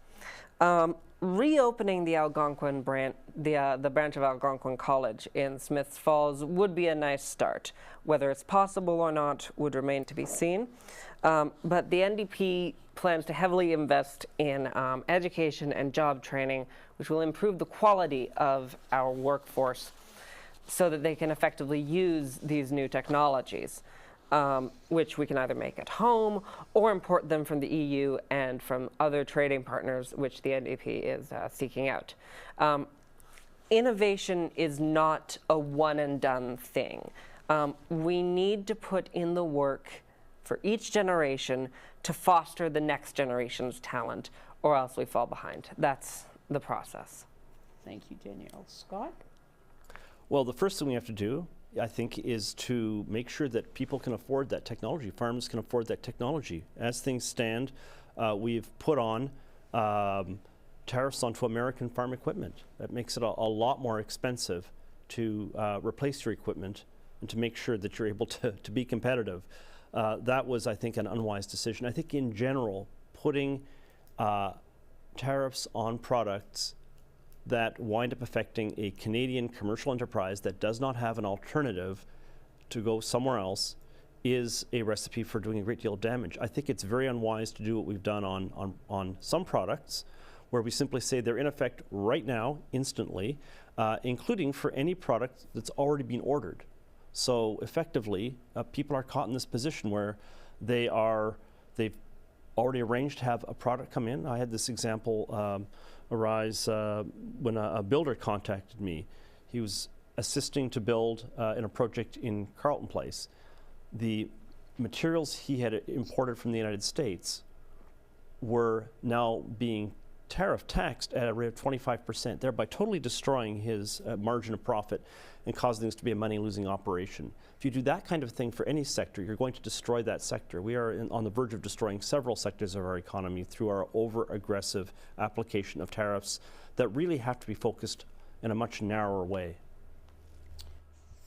Reopening the Algonquin branch, the branch of Algonquin College in Smiths Falls would be a nice start. Whether it's possible or not would remain to be seen. But the NDP plans to heavily invest in education and job training, which will improve the quality of our workforce so that they can effectively use these new technologies. Which we can either make at home or import them from the EU and from other trading partners, which the NDP is seeking out. Innovation is not a one-and-done thing. We need to put in the work for each generation to foster the next generation's talent, or else we fall behind. That's the process. Thank you, Danielle. Scott? Well, the first thing we have to do, I think, is to make sure that people can afford that technology. Farmers can afford that technology. As things stand, we've put on tariffs onto American farm equipment. That makes it a lot more expensive to replace your equipment and to make sure that you're able to be competitive. That was, I think, an unwise decision. I think in general, putting tariffs on products that wind up affecting a Canadian commercial enterprise that does not have an alternative to go somewhere else is a recipe for doing a great deal of damage. I think it's very unwise to do what we've done on some products, where we simply say they're in effect right now, instantly, including for any product that's already been ordered. So effectively, people are caught in this position where they've already arranged to have a product come in. I had this example arise when a builder contacted me. He was assisting to build in a project in Carleton Place. The materials he had imported from the United States were now being tariff taxed at a rate of 25%, thereby totally destroying his margin of profit and causing this to be a money-losing operation. If you do that kind of thing for any sector, you're going to destroy that sector. We are on the verge of destroying several sectors of our economy through our over-aggressive application of tariffs that really have to be focused in a much narrower way.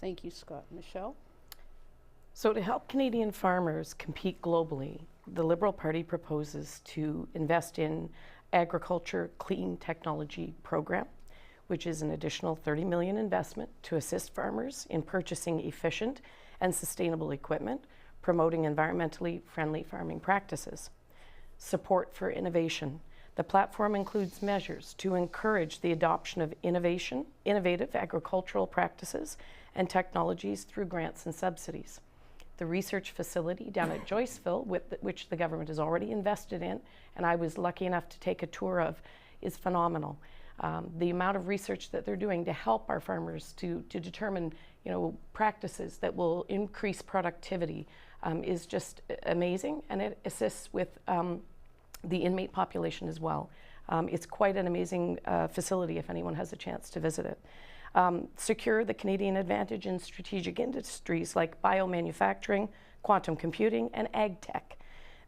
Thank you, Scott. Michelle? So to help Canadian farmers compete globally, the Liberal Party proposes to invest in Agriculture Clean Technology Program, which is an additional $30 million investment to assist farmers in purchasing efficient and sustainable equipment, promoting environmentally friendly farming practices. Support for innovation. The platform includes measures to encourage the adoption of innovative agricultural practices and technologies through grants and subsidies. The research facility down at Joyceville, which the government has already invested in, and I was lucky enough to take a tour of, is phenomenal. The amount of research that they're doing to help our farmers to determine, practices that will increase productivity is just amazing, and it assists with the inmate population as well. It's quite an amazing facility if anyone has a chance to visit it. Secure the Canadian advantage in strategic industries like biomanufacturing, quantum computing, and ag tech.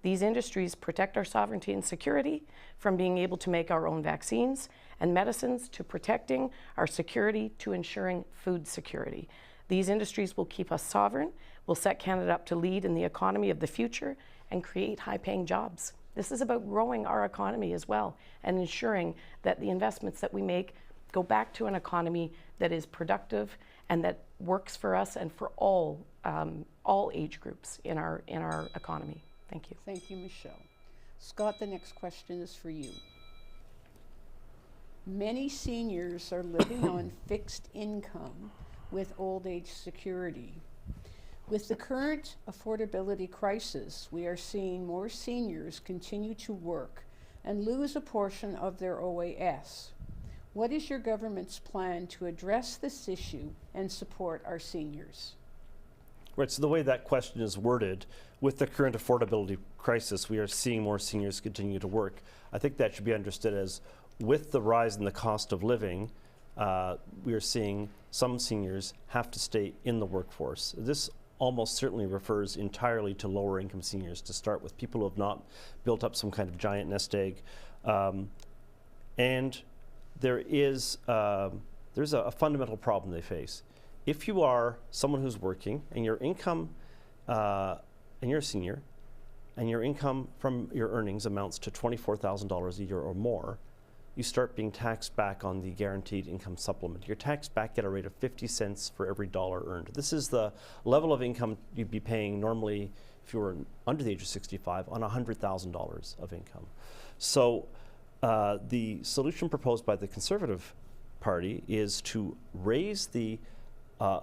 These industries protect our sovereignty and security, from being able to make our own vaccines and medicines to protecting our security to ensuring food security. These industries will keep us sovereign, will set Canada up to lead in the economy of the future, and create high-paying jobs. This is about growing our economy as well and ensuring that the investments that we make go back to an economy that is productive and that works for us and for all all age groups in our economy. Thank you. Thank you, Michelle. Scott, the next question is for you. Many seniors are living on fixed income with old age security. With the current affordability crisis, we are seeing more seniors continue to work and lose a portion of their OAS. What is your government's plan to address this issue and support our seniors? Right, so the way that question is worded, with the current affordability crisis, we are seeing more seniors continue to work. I think that should be understood as, with the rise in the cost of living, we are seeing some seniors have to stay in the workforce. This almost certainly refers entirely to lower income seniors to start with, people who have not built up some kind of giant nest egg. And there's a fundamental problem they face. If you are someone who's working and your income, and you're a senior, and your income from your earnings amounts to $24,000 a year or more, you start being taxed back on the guaranteed income supplement. You're taxed back at a rate of 50 cents for every dollar earned. This is the level of income you'd be paying normally if you were under the age of 65 on $100,000 of income. So the solution proposed by the Conservative Party is to raise the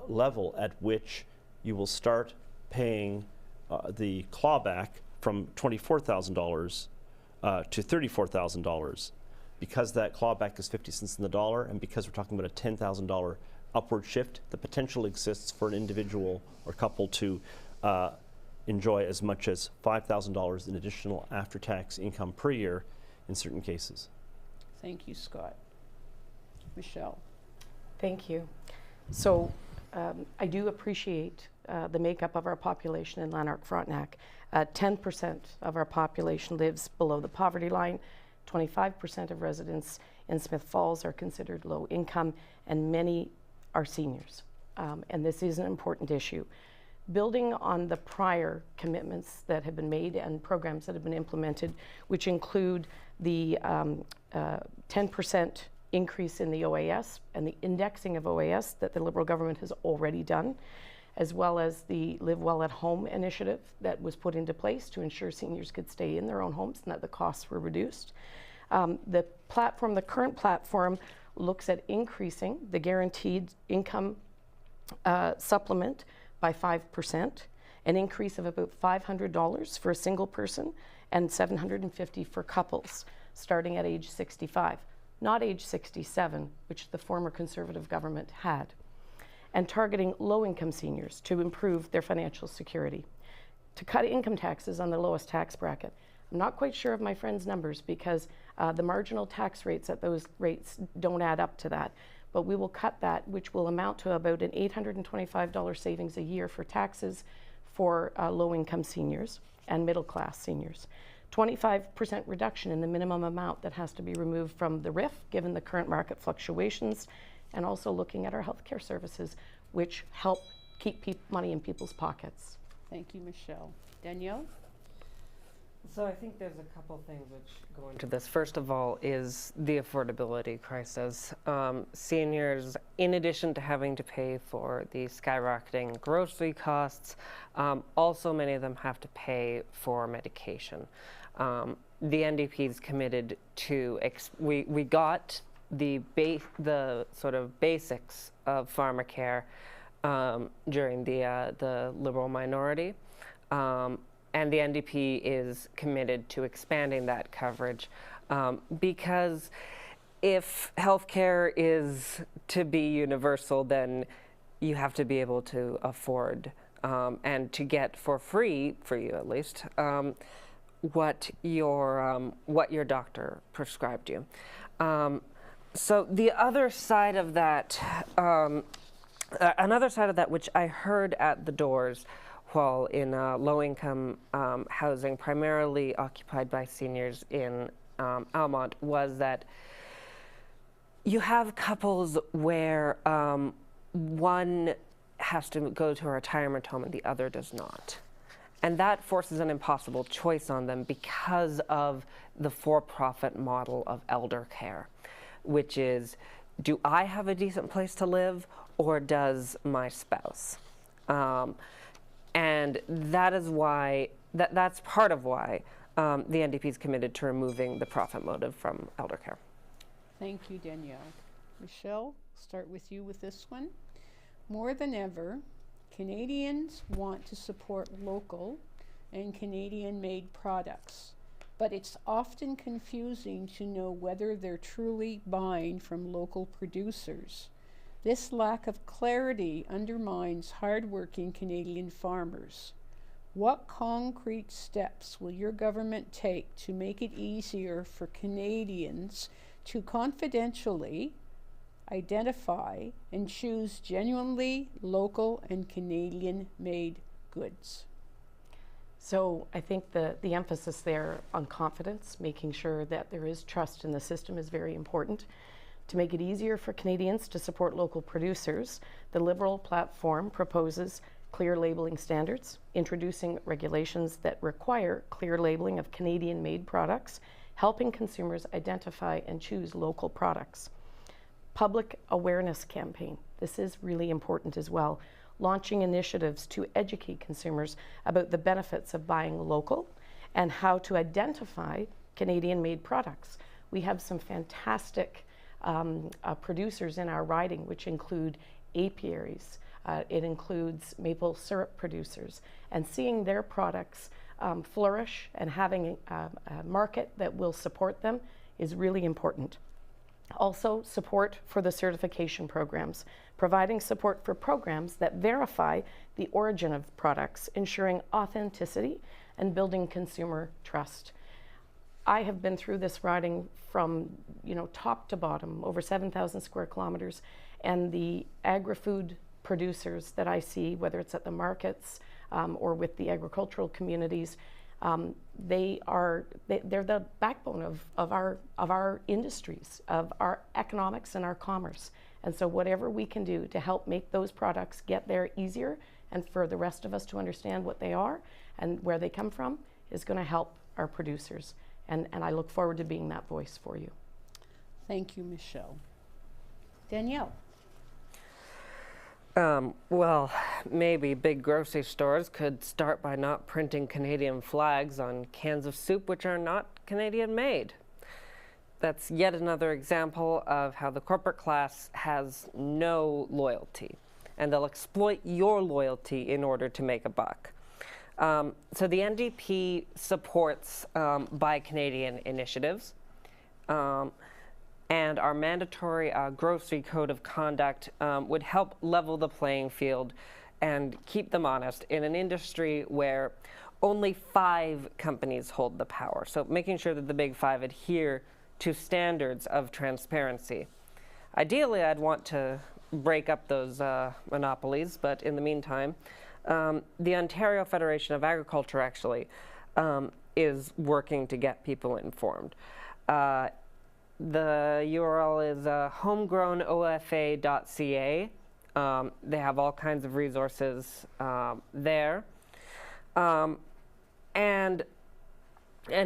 level at which you will start paying the clawback from $24,000 to $34,000. Because that clawback is 50 cents in the dollar, and because we're talking about a $10,000 upward shift, the potential exists for an individual or couple to enjoy as much as $5,000 in additional after-tax income per year in certain cases. Thank you, Scott. Michelle. Thank you. So I do appreciate the makeup of our population in Lanark Frontenac. 10% of our population lives below the poverty line. 25% of residents in Smith Falls are considered low income, and many are seniors. And this is an important issue. Building on the prior commitments that have been made and programs that have been implemented, which include the 10% increase in the OAS and the indexing of OAS that the Liberal government has already done, as well as the Live Well at Home initiative that was put into place to ensure seniors could stay in their own homes and that the costs were reduced. The current platform looks at increasing the guaranteed income supplement by 5%, an increase of about $500 for a single person and $750 for couples starting at age 65, not age 67, which the former Conservative government had, and targeting low-income seniors to improve their financial security, to cut income taxes on the lowest tax bracket. I'm not quite sure of my friend's numbers because the marginal tax rates at those rates don't add up to that, but we will cut that, which will amount to about an $825 savings a year for taxes for low-income seniors and middle-class seniors. 25% reduction in the minimum amount that has to be removed from the RIF, given the current market fluctuations, and also looking at our healthcare services, which help keep money in people's pockets. Thank you, Michelle. Danielle? So I think there's a couple things which go into this. First of all is the affordability crisis. Seniors, in addition to having to pay for the skyrocketing grocery costs, also many of them have to pay for medication. The NDP is committed to, we got the sort of basics of pharmacare during the Liberal minority. And the NDP is committed to expanding that coverage because if healthcare is to be universal, then you have to be able to afford and to get for free, for you at least, what your doctor prescribed you. So the other side of that, another side of that, which I heard at the doors while in low-income housing, primarily occupied by seniors in Almont, was that you have couples where one has to go to a retirement home and the other does not. And that forces an impossible choice on them because of the for-profit model of elder care, which is, do I have a decent place to live or does my spouse? And that is why, that's part of why the NDP is committed to removing the profit motive from eldercare. Thank you, Danielle. Michelle, start with you with this one. More than ever, Canadians want to support local and Canadian-made products, but it's often confusing to know whether they're truly buying from local producers. This lack of clarity undermines hard-working Canadian farmers. What concrete steps will your government take to make it easier for Canadians to confidentially identify and choose genuinely local and Canadian-made goods? So I think the emphasis there on confidence, making sure that there is trust in the system, is very important. To make it easier for Canadians to support local producers, the Liberal platform proposes clear labeling standards, introducing regulations that require clear labeling of Canadian-made products, helping consumers identify and choose local products. Public awareness campaign. This is really important as well. Launching initiatives to educate consumers about the benefits of buying local and how to identify Canadian-made products. We have some fantastic producers in our riding, which include apiaries. It includes maple syrup producers, and seeing their products flourish and having a market that will support them is really important. Also, support for the certification programs, providing support for programs that verify the origin of products, ensuring authenticity and building consumer trust. I have been through this riding from, top to bottom, over 7,000 square kilometers, and the agri-food producers that I see, whether it's at the markets or with the agricultural communities, they're the backbone of our industries, of our economics and our commerce. And so whatever we can do to help make those products get there easier, and for the rest of us to understand what they are and where they come from, is going to help our producers. And I look forward to being that voice for you. Thank you, Michelle. Danielle. Well, maybe big grocery stores could start by not printing Canadian flags on cans of soup which are not Canadian made. That's yet another example of how the corporate class has no loyalty, and they'll exploit your loyalty in order to make a buck. So the NDP supports Buy Canadian initiatives, and our mandatory grocery code of conduct would help level the playing field and keep them honest in an industry where only 5 companies hold the power. So making sure that the big 5 adhere to standards of transparency. Ideally, I'd want to break up those monopolies, but in the meantime, the Ontario Federation of Agriculture actually is working to get people informed. The URL is homegrownofa.ca. They have all kinds of resources there. And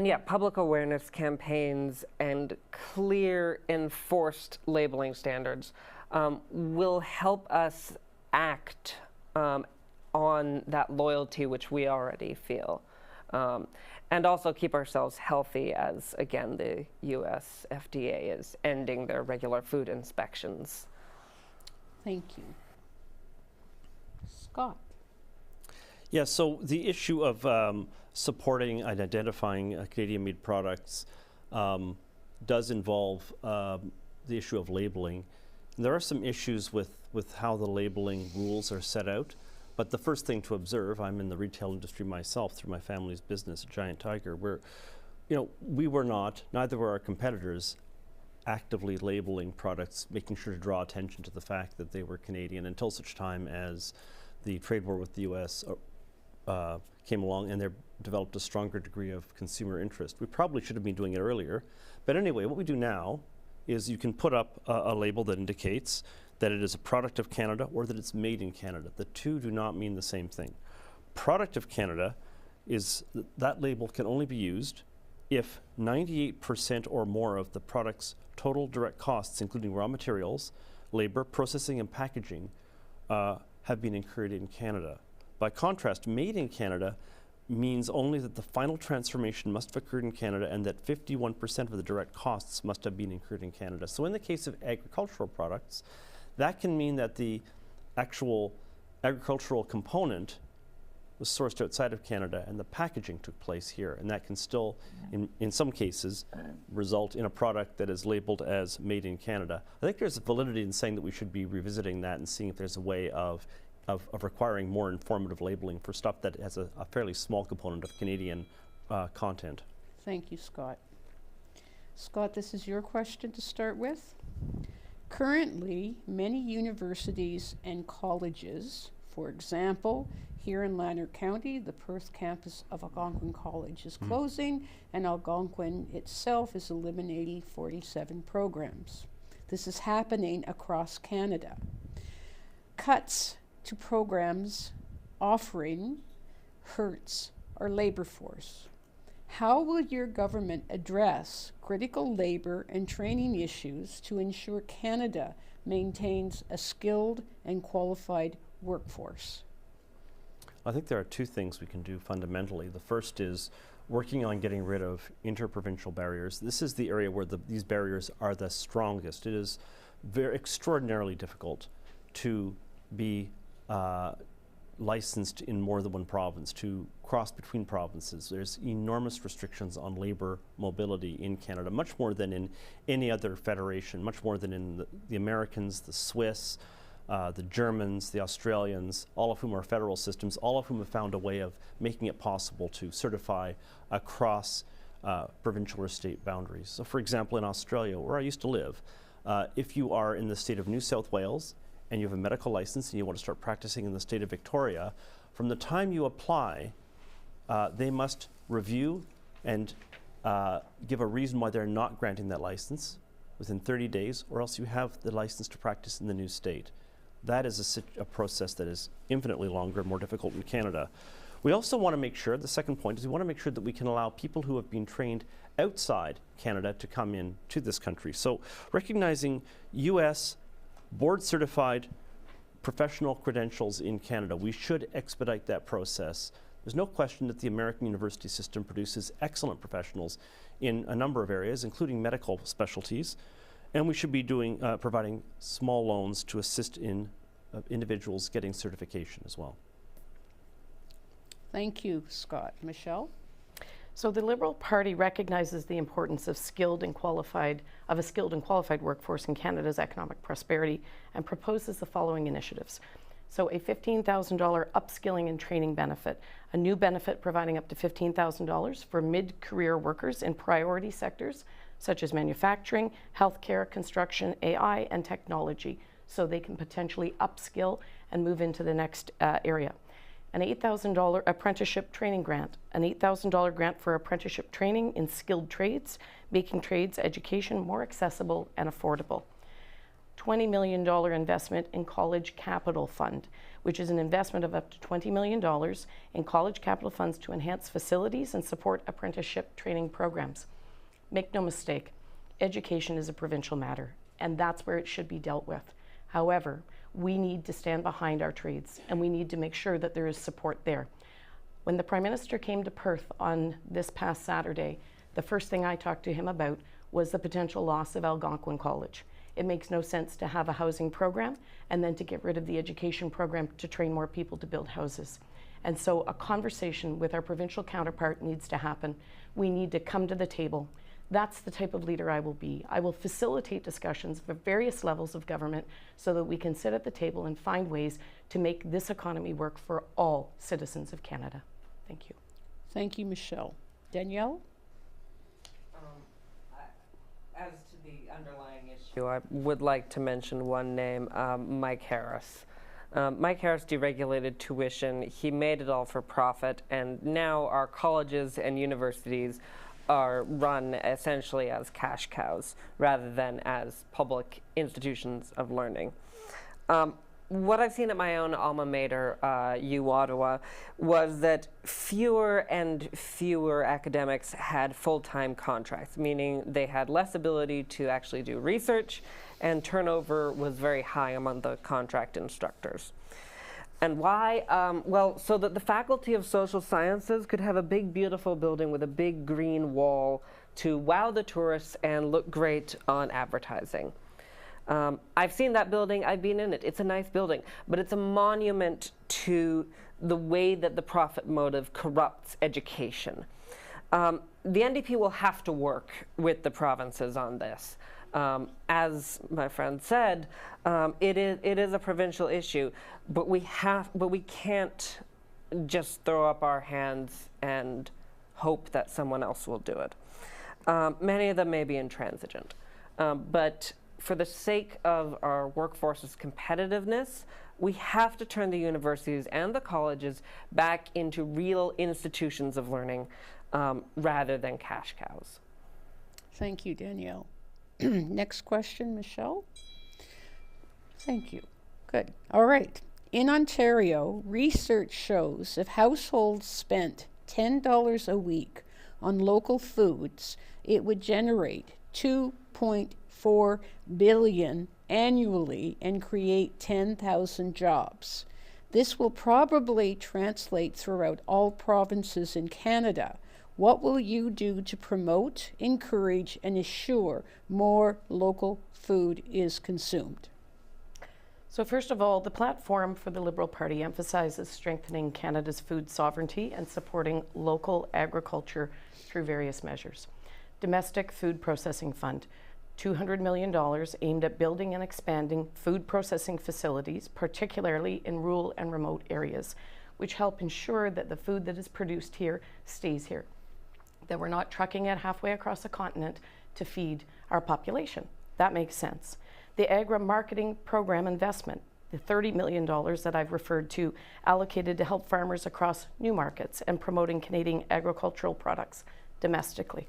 yeah, public awareness campaigns and clear enforced labeling standards will help us act on that loyalty which we already feel. And also keep ourselves healthy as, again, the US FDA is ending their regular food inspections. Thank you. Scott. Yeah, so the issue of supporting and identifying Canadian-made products does involve the issue of labeling. And there are some issues with how the labeling rules are set out. But the first thing to observe, I'm in the retail industry myself through my family's business, Giant Tiger, where, we were not, neither were our competitors, actively labeling products, making sure to draw attention to the fact that they were Canadian until such time as the trade war with the US came along and they developed a stronger degree of consumer interest. We probably should have been doing it earlier. But anyway, what we do now is you can put up a label that indicates that it is a product of Canada or that it's made in Canada. The two do not mean the same thing. Product of Canada is that label can only be used if 98% or more of the product's total direct costs, including raw materials, labor, processing, and packaging, have been incurred in Canada. By contrast, made in Canada means only that the final transformation must have occurred in Canada and that 51% of the direct costs must have been incurred in Canada. So in the case of agricultural products, that can mean that the actual agricultural component was sourced outside of Canada and the packaging took place here. And that can still, in some cases, result in a product that is labeled as made in Canada. I think there's a validity in saying that we should be revisiting that and seeing if there's a way of requiring more informative labeling for stuff that has a fairly small component of Canadian content. Thank you, Scott. Scott, this is your question to start with. Currently, many universities and colleges, for example, here in Lanark County, the Perth campus of Algonquin College is closing, and Algonquin itself is eliminating 47 programs. This is happening across Canada. Cuts to programs offering hurts our labor force. How will your government address critical labor and training issues to ensure Canada maintains a skilled and qualified workforce? I think there are two things we can do fundamentally. The first is working on getting rid of interprovincial barriers. This is the area where these barriers are the strongest. It is very extraordinarily difficult to be licensed in more than one province, to cross between provinces. There's enormous restrictions on labor mobility in Canada, much more than in any other federation, much more than in the Americans, the Swiss, the Germans, the Australians, all of whom are federal systems, all of whom have found a way of making it possible to certify across provincial or state boundaries. So for example, in Australia, where I used to live, if you are in the state of New South Wales and you have a medical license and you want to start practicing in the state of Victoria, from the time you apply, they must review and give a reason why they're not granting that license within 30 days, or else you have the license to practice in the new state. That is a process that is infinitely longer and more difficult in Canada. We also want to make sure, the second point is we want to make sure that we can allow people who have been trained outside Canada to come in to this country. So recognizing US board certified professional credentials in Canada, we should expedite that process. There's no question that the American university system produces excellent professionals in a number of areas, including medical specialties, and we should be providing small loans to assist in individuals getting certification as well. Thank you, Scott. Michelle? So the Liberal Party recognizes the importance of a skilled and qualified workforce in Canada's economic prosperity and proposes the following initiatives. So a $15,000 upskilling and training benefit, a new benefit providing up to $15,000 for mid-career workers in priority sectors such as manufacturing, healthcare, construction, AI, and technology, so they can potentially upskill and move into the next area. An $8,000 apprenticeship training grant, an $8,000 grant for apprenticeship training in skilled trades, making trades education more accessible and affordable. $20 million investment in College Capital Fund, which is an investment of up to $20 million in college capital funds to enhance facilities and support apprenticeship training programs. Make no mistake, education is a provincial matter, and that's where it should be dealt with. However, we need to stand behind our trades, and we need to make sure that there is support there. When the Prime Minister came to Perth on this past Saturday, the first thing I talked to him about was the potential loss of Algonquin College. It makes no sense to have a housing program and then to get rid of the education program to train more people to build houses. And so a conversation with our provincial counterpart needs to happen. We need to come to the table. That's the type of leader I will be. I will facilitate discussions for various levels of government so that we can sit at the table and find ways to make this economy work for all citizens of Canada. Thank you. Thank you, Michelle. Danielle? As to the underlying issue, I would like to mention one name, Mike Harris. Mike Harris deregulated tuition. He made it all for profit, and now our colleges and universities are run essentially as cash cows rather than as public institutions of learning. What I've seen at my own alma mater, U Ottawa, was that fewer and fewer academics had full-time contracts, meaning they had less ability to actually do research, and turnover was very high among the contract instructors. And why? Well, so that the Faculty of Social Sciences could have a big, beautiful building with a big green wall to wow the tourists and look great on advertising. I've seen that building, I've been in it. It's a nice building, but it's a monument to the way that the profit motive corrupts education. The NDP will have to work with the provinces on this. As my friend said, it is a provincial issue, but we can't just throw up our hands and hope that someone else will do it. Many of them may be intransigent, but for the sake of our workforce's competitiveness, we have to turn the universities and the colleges back into real institutions of learning rather than cash cows. Thank you, Danielle. Next question, Michelle. Thank you. Good. All right. In Ontario, research shows if households spent $10 a week on local foods, it would generate $2.4 billion annually and create 10,000 jobs. This will probably translate throughout all provinces in Canada. What will you do to promote, encourage, and assure more local food is consumed? So first of all, the platform for the Liberal Party emphasizes strengthening Canada's food sovereignty and supporting local agriculture through various measures. Domestic Food Processing Fund, $200 million aimed at building and expanding food processing facilities, particularly in rural and remote areas, which help ensure that the food that is produced here stays here, that we're not trucking it halfway across the continent to feed our population. That makes sense. The agri-marketing program investment, the $30 million that I've referred to, allocated to help farmers across new markets and promoting Canadian agricultural products domestically.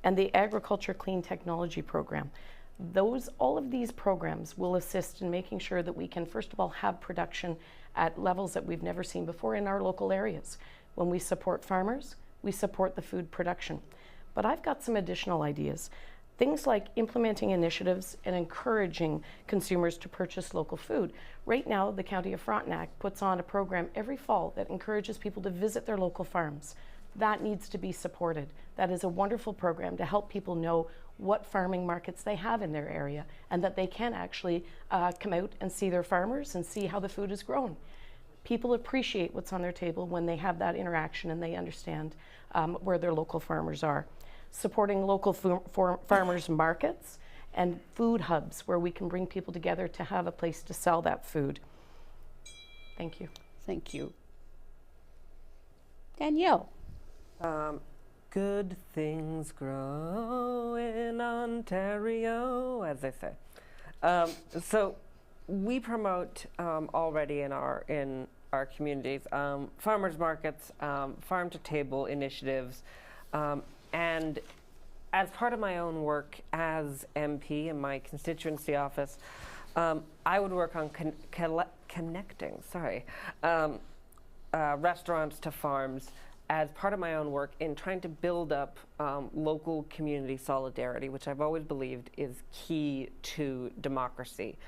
And the Agriculture Clean Technology Program. All of these programs will assist in making sure that we can, first of all, have production at levels that we've never seen before in our local areas. When we support farmers, we support the food production. But I've got some additional ideas. Things like implementing initiatives and encouraging consumers to purchase local food. Right now, the County of Frontenac puts on a program every fall that encourages people to visit their local farms. That needs to be supported. That is a wonderful program to help people know what farming markets they have in their area and that they can actually come out and see their farmers and see how the food is grown. People appreciate what's on their table when they have that interaction and they understand where their local farmers are. Supporting local farmers markets and food hubs where we can bring people together to have a place to sell that food. Thank you. Thank you. Danielle. Good things grow in Ontario, as they say. So we promote already in our communities farmers markets, farm to table initiatives, and as part of my own work as MP in my constituency office, I would work on connecting restaurants to farms as part of my own work in trying to build up local community solidarity, which I've always believed is key to democracy.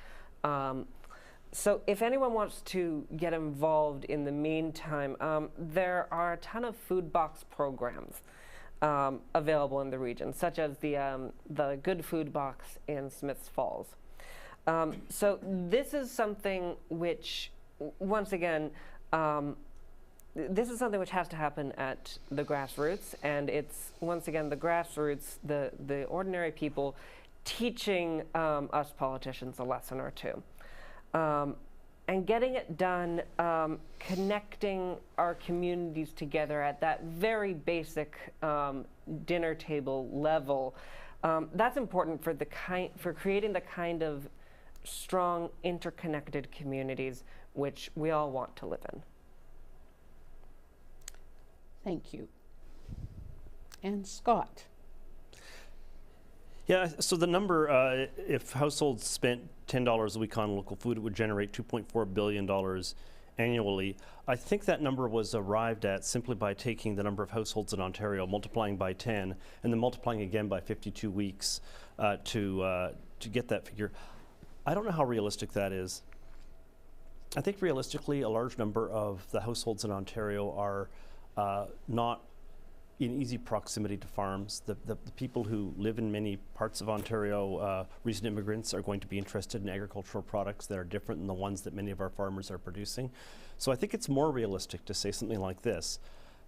So if anyone wants to get involved in the meantime, there are a ton of food box programs available in the region, such as the Good Food Box in Smiths Falls. So this is something which, once again, this is something which has to happen at the grassroots, and it's, once again, the grassroots, the ordinary people, teaching us politicians a lesson or two. And getting it done, connecting our communities together at that very basic dinner table level, that's important for creating the kind of strong, interconnected communities which we all want to live in. Thank you. And Scott. Yeah, so the number, if households spent $10 a week on local food, it would generate $2.4 billion annually. I think that number was arrived at simply by taking the number of households in Ontario, multiplying by 10, and then multiplying again by 52 weeks to get that figure. I don't know how realistic that is. I think realistically, a large number of the households in Ontario are not in easy proximity to farms. The people who live in many parts of Ontario, recent immigrants, are going to be interested in agricultural products that are different than the ones that many of our farmers are producing. So I think it's more realistic to say something like this.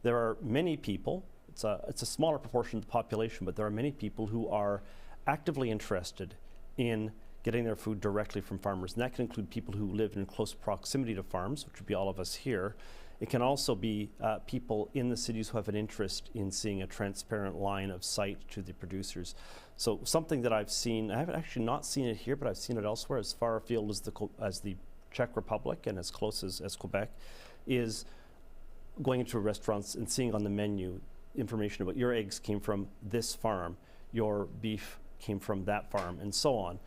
There are many people, it's a smaller proportion of the population, but there are many people who are actively interested in getting their food directly from farmers. And that can include people who live in close proximity to farms, which would be all of us here. It can also be people in the cities who have an interest in seeing a transparent line of sight to the producers. So something that I've seen, I haven't actually not seen it here, but I've seen it elsewhere, as far afield as the Czech Republic and as close as Quebec, is going into restaurants and seeing on the menu information about your eggs came from this farm, your beef came from that farm, and so on.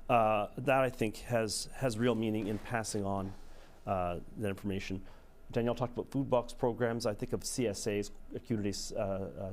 That I think has real meaning in passing on that information. Danielle talked about food box programs. I think of CSAs, Community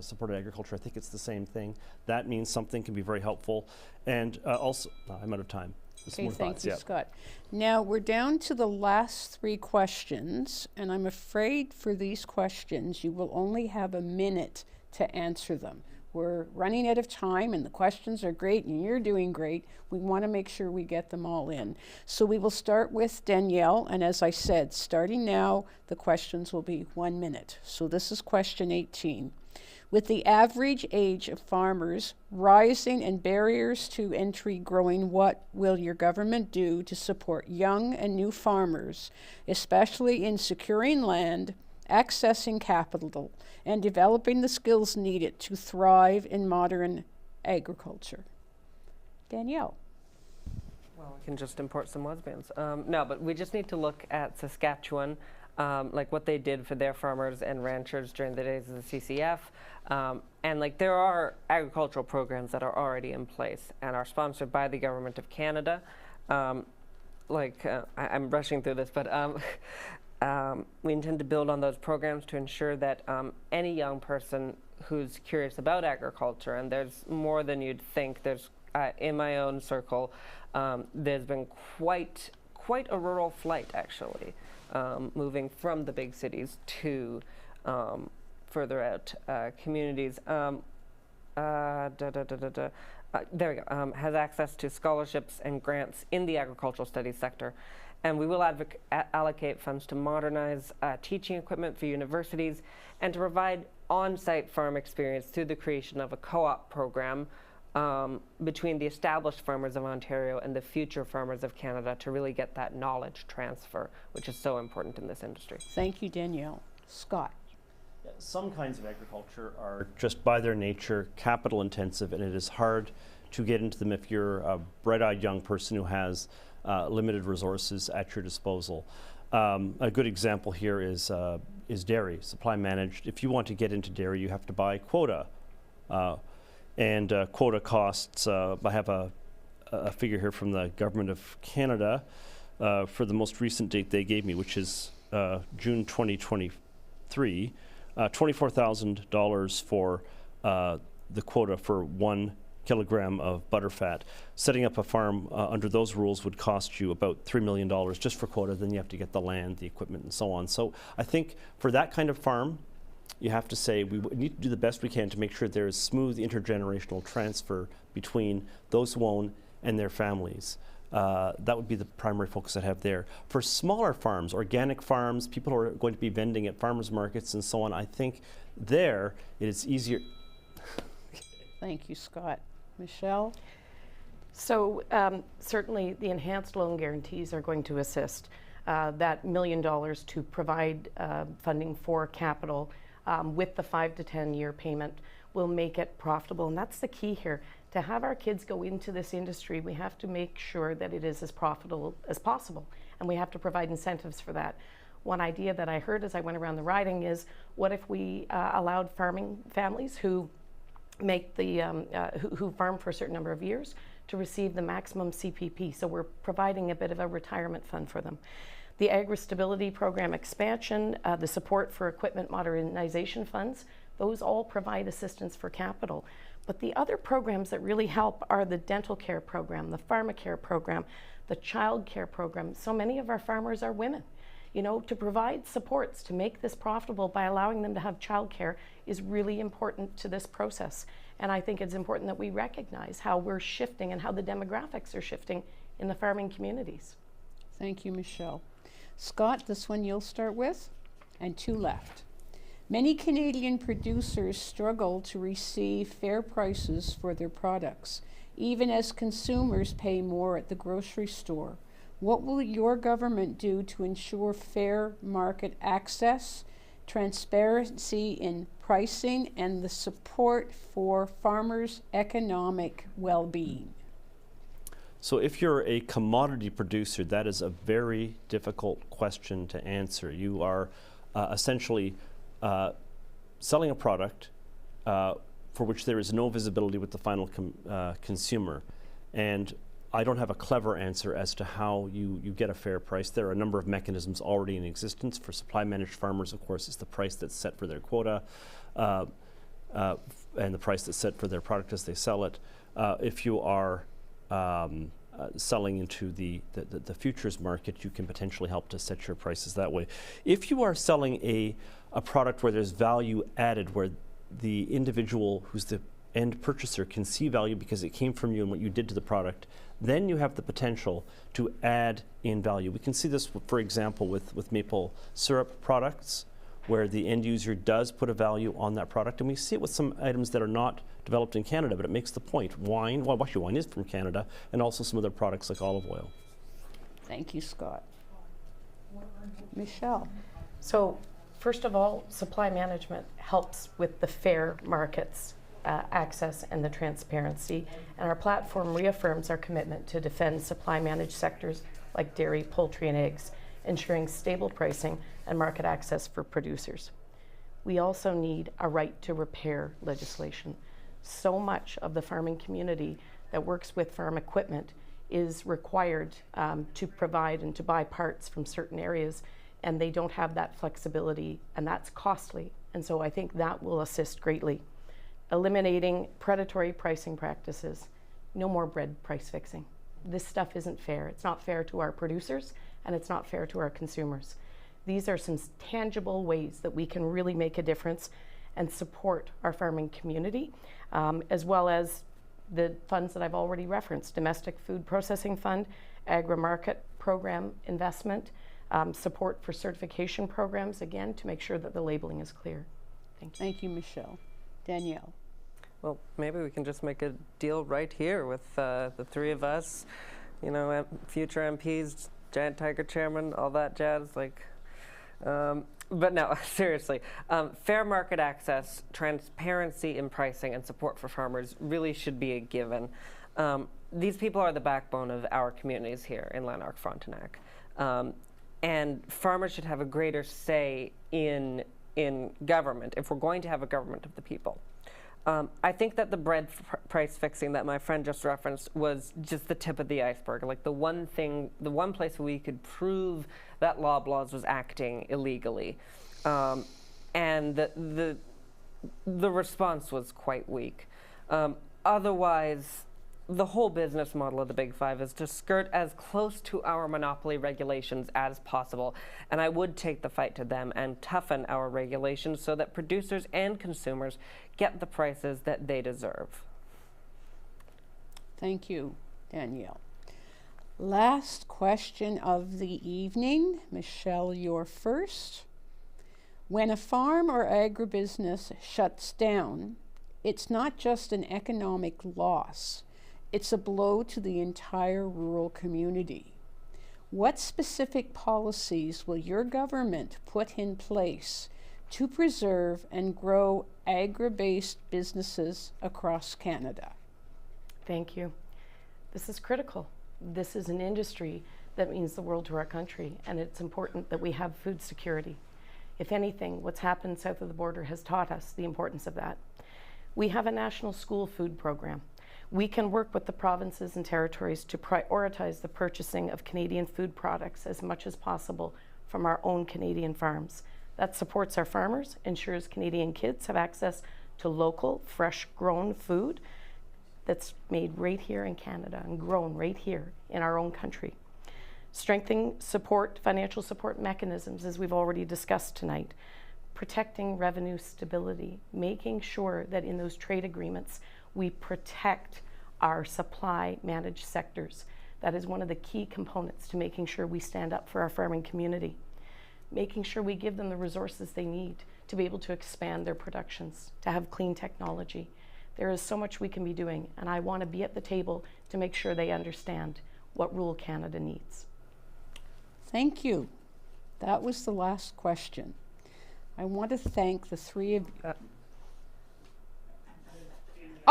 Supported Agriculture. I think it's the same thing. That means something can be very helpful. And also, I'm out of time. Okay, thank you, Scott. Now we're down to the last 3 questions, and I'm afraid for these questions you will only have a minute to answer them. We're running out of time, and the questions are great, and you're doing great. We want to make sure we get them all in. So we will start with Danielle, and as I said, starting now, the questions will be 1 minute. So this is question 18. With the average age of farmers rising and barriers to entry growing, what will your government do to support young and new farmers, especially in securing land, accessing capital, and developing the skills needed to thrive in modern agriculture? Danielle. Well, we can just import some lesbians. No, but we just need to look at Saskatchewan, like what they did for their farmers and ranchers during the days of the CCF. And like there are agricultural programs that are already in place and are sponsored by the Government of Canada. I'm rushing through this, but we intend to build on those programs to ensure that any young person who's curious about agriculture, and there's more than you'd think. There's in my own circle, there's been quite a rural flight actually, moving from the big cities to further out communities. There we go. Has access to scholarships and grants in the agricultural studies sector. And we will allocate funds to modernize teaching equipment for universities and to provide on-site farm experience through the creation of a co-op program between the established farmers of Ontario and the future farmers of Canada to really get that knowledge transfer, which is so important in this industry. Thank you, Danielle. Scott. Some kinds of agriculture are just by their nature capital intensive, and it is hard to get into them if you're a bright-eyed young person who has limited resources at your disposal. A good example here is dairy, supply managed. If you want to get into dairy, you have to buy quota. And quota costs, I have a figure here from the Government of Canada for the most recent date they gave me, which is June 2023, $24,000 for the quota for 1 kilogram of butterfat. Setting up a farm under those rules would cost you about $3 million just for quota. Then you have to get the land, the equipment, and so on. So I think for that kind of farm, you have to say we need to do the best we can to make sure there is smooth intergenerational transfer between those who own and their families. That would be the primary focus I'd have there. For smaller farms, organic farms, people who are going to be vending at farmers markets and so on, I think there it is easier. Thank you, Scott. Michelle? So certainly the enhanced loan guarantees are going to assist. That $1 million to provide funding for capital with the 5 to 10 year payment will make it profitable. And that's the key here. To have our kids go into this industry, we have to make sure that it is as profitable as possible. And we have to provide incentives for that. One idea that I heard as I went around the riding is, what if we allowed farming families who make the who farm for a certain number of years to receive the maximum CPP? So we're providing a bit of a retirement fund for them. The Agri-Stability Program expansion, the support for equipment modernization funds, Those all provide assistance for capital. But the other programs that really help are the dental care program, the pharmacare program, the child care program. So many of our farmers are women. You know, to provide supports to make this profitable by allowing them to have childcare is really important to this process. And I think it's important that we recognize how we're shifting and how the demographics are shifting in the farming communities. Thank you, Michelle. Scott, this one you'll start with, and 2 left. Many Canadian producers struggle to receive fair prices for their products, even as consumers pay more at the grocery store. What will your government do to ensure fair market access, transparency in pricing, and the support for farmers' economic well-being? So if you're a commodity producer, that is a very difficult question to answer. You are essentially selling a product for which there is no visibility with the final consumer. And I don't have a clever answer as to how you get a fair price. There are a number of mechanisms already in existence. For supply managed farmers, of course, it's the price that's set for their quota and the price that's set for their product as they sell it. If you are selling into the futures market, you can potentially help to set your prices that way. If you are selling a product where there's value added, where the individual who's the end purchaser can see value because it came from you and what you did to the product, then you have the potential to add in value. We can see this, for example, with maple syrup products, where the end user does put a value on that product. And we see it with some items that are not developed in Canada, but it makes the point. Wine, well, actually wine is from Canada, and also some other products like olive oil. Thank you, Scott. Michelle. So first of all, supply management helps with the fair markets access and the transparency. And our platform reaffirms our commitment to defend supply managed sectors like dairy, poultry, and eggs, ensuring stable pricing and market access for producers. We also need a right to repair legislation. So much of the farming community that works with farm equipment is required to provide and to buy parts from certain areas, and they don't have that flexibility, and that's costly. And so I think that will assist greatly. Eliminating predatory pricing practices. No more bread price fixing. This stuff isn't fair. It's not fair to our producers, and it's not fair to our consumers. These are some tangible ways that we can really make a difference and support our farming community, as well as the funds that I've already referenced: Domestic Food Processing Fund, Agri-Market Program investment, support for certification programs, again, to make sure that the labeling is clear. Thank you. Thank you, Michelle. Danielle. Well, maybe we can just make a deal right here with the 3 of us, you know, future MPs, Giant Tiger Chairman, all that jazz. Like, but no, seriously, fair market access, transparency in pricing, and support for farmers really should be a given. These people are the backbone of our communities here in Lanark Frontenac, and farmers should have a greater say in government if we're going to have a government of the people. I think that the bread price fixing that my friend just referenced was just the tip of the iceberg. Like the one place where we could prove that Loblaws was acting illegally, and the response was quite weak. Otherwise, the whole business model of the Big Five is to skirt as close to our monopoly regulations as possible. And I would take the fight to them and toughen our regulations so that producers and consumers get the prices that they deserve. Thank you, Danielle. Last question of the evening. Michelle, you're first. When a farm or agribusiness shuts down, it's not just an economic loss. It's a blow to the entire rural community. What specific policies will your government put in place to preserve and grow agri-based businesses across Canada? Thank you. This is critical. This is an industry that means the world to our country, and it's important that we have food security. If anything, what's happened south of the border has taught us the importance of that. We have a national school food program. We can work with the provinces and territories to prioritize the purchasing of Canadian food products as much as possible from our own Canadian farms. that supports our farmers, ensures Canadian kids have access to local, fresh grown food that's made right here in Canada and grown right here in our own country. Strengthening financial support mechanisms, as we've already discussed tonight. Protecting revenue stability, making sure that in those trade agreements we protect our supply managed sectors. That is one of the key components to making sure we stand up for our farming community. Making sure we give them the resources they need to be able to expand their productions, to have clean technology. There is so much we can be doing, and I want to be at the table to make sure they understand what rural Canada needs. Thank you. That was the last question. I want to thank the three of you.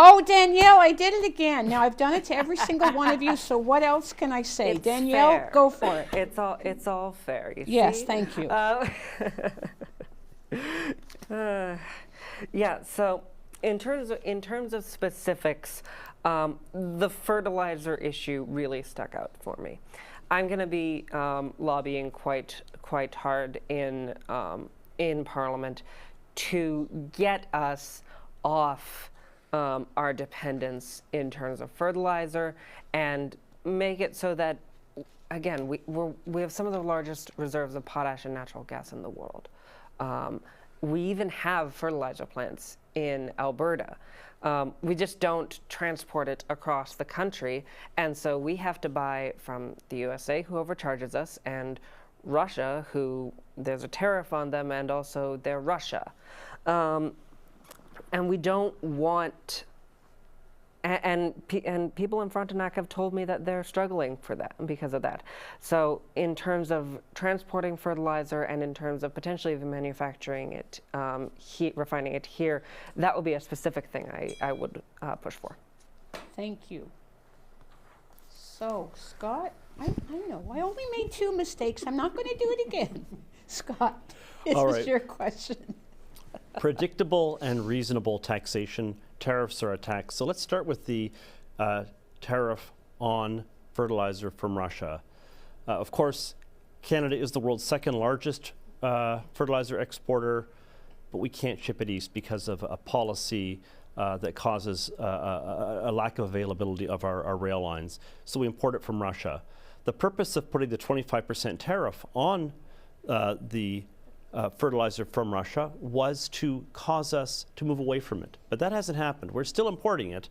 Oh, Danielle, I did it again. Now, I've done it to every single one of you, so what else can I say? It's Danielle, fair. go for it. It's all fair, you Yes, see? thank you. Yeah, so in terms of specifics, the fertilizer issue really stuck out for me. I'm going to be lobbying quite hard in Parliament to get us off our dependence in terms of fertilizer and make it so that, again, we have some of the largest reserves of potash and natural gas in the world. We even have fertilizer plants in Alberta. We just don't transport it across the country, and so we have to buy from the USA, who overcharges us, and Russia, who there's a tariff on them, and also they're Russia. And we don't want, and people in Frontenac have told me that they're struggling for that because of that. So in terms of transporting fertilizer and in terms of potentially even manufacturing it, refining it here, that would be a specific thing I would push for. Thank you. So, Scott, I know, I only made 2 mistakes. I'm not going to do it again. Scott, this All is right. your question. Predictable and reasonable taxation. Tariffs are a tax. So let's start with the tariff on fertilizer from Russia. Of course, Canada is the world's second largest fertilizer exporter, but we can't ship it east because of a policy that causes a lack of availability of our rail lines. So we import it from Russia. The purpose of putting the 25% tariff on the fertilizer from Russia was to cause us to move away from it. But that hasn't happened. We're still importing it.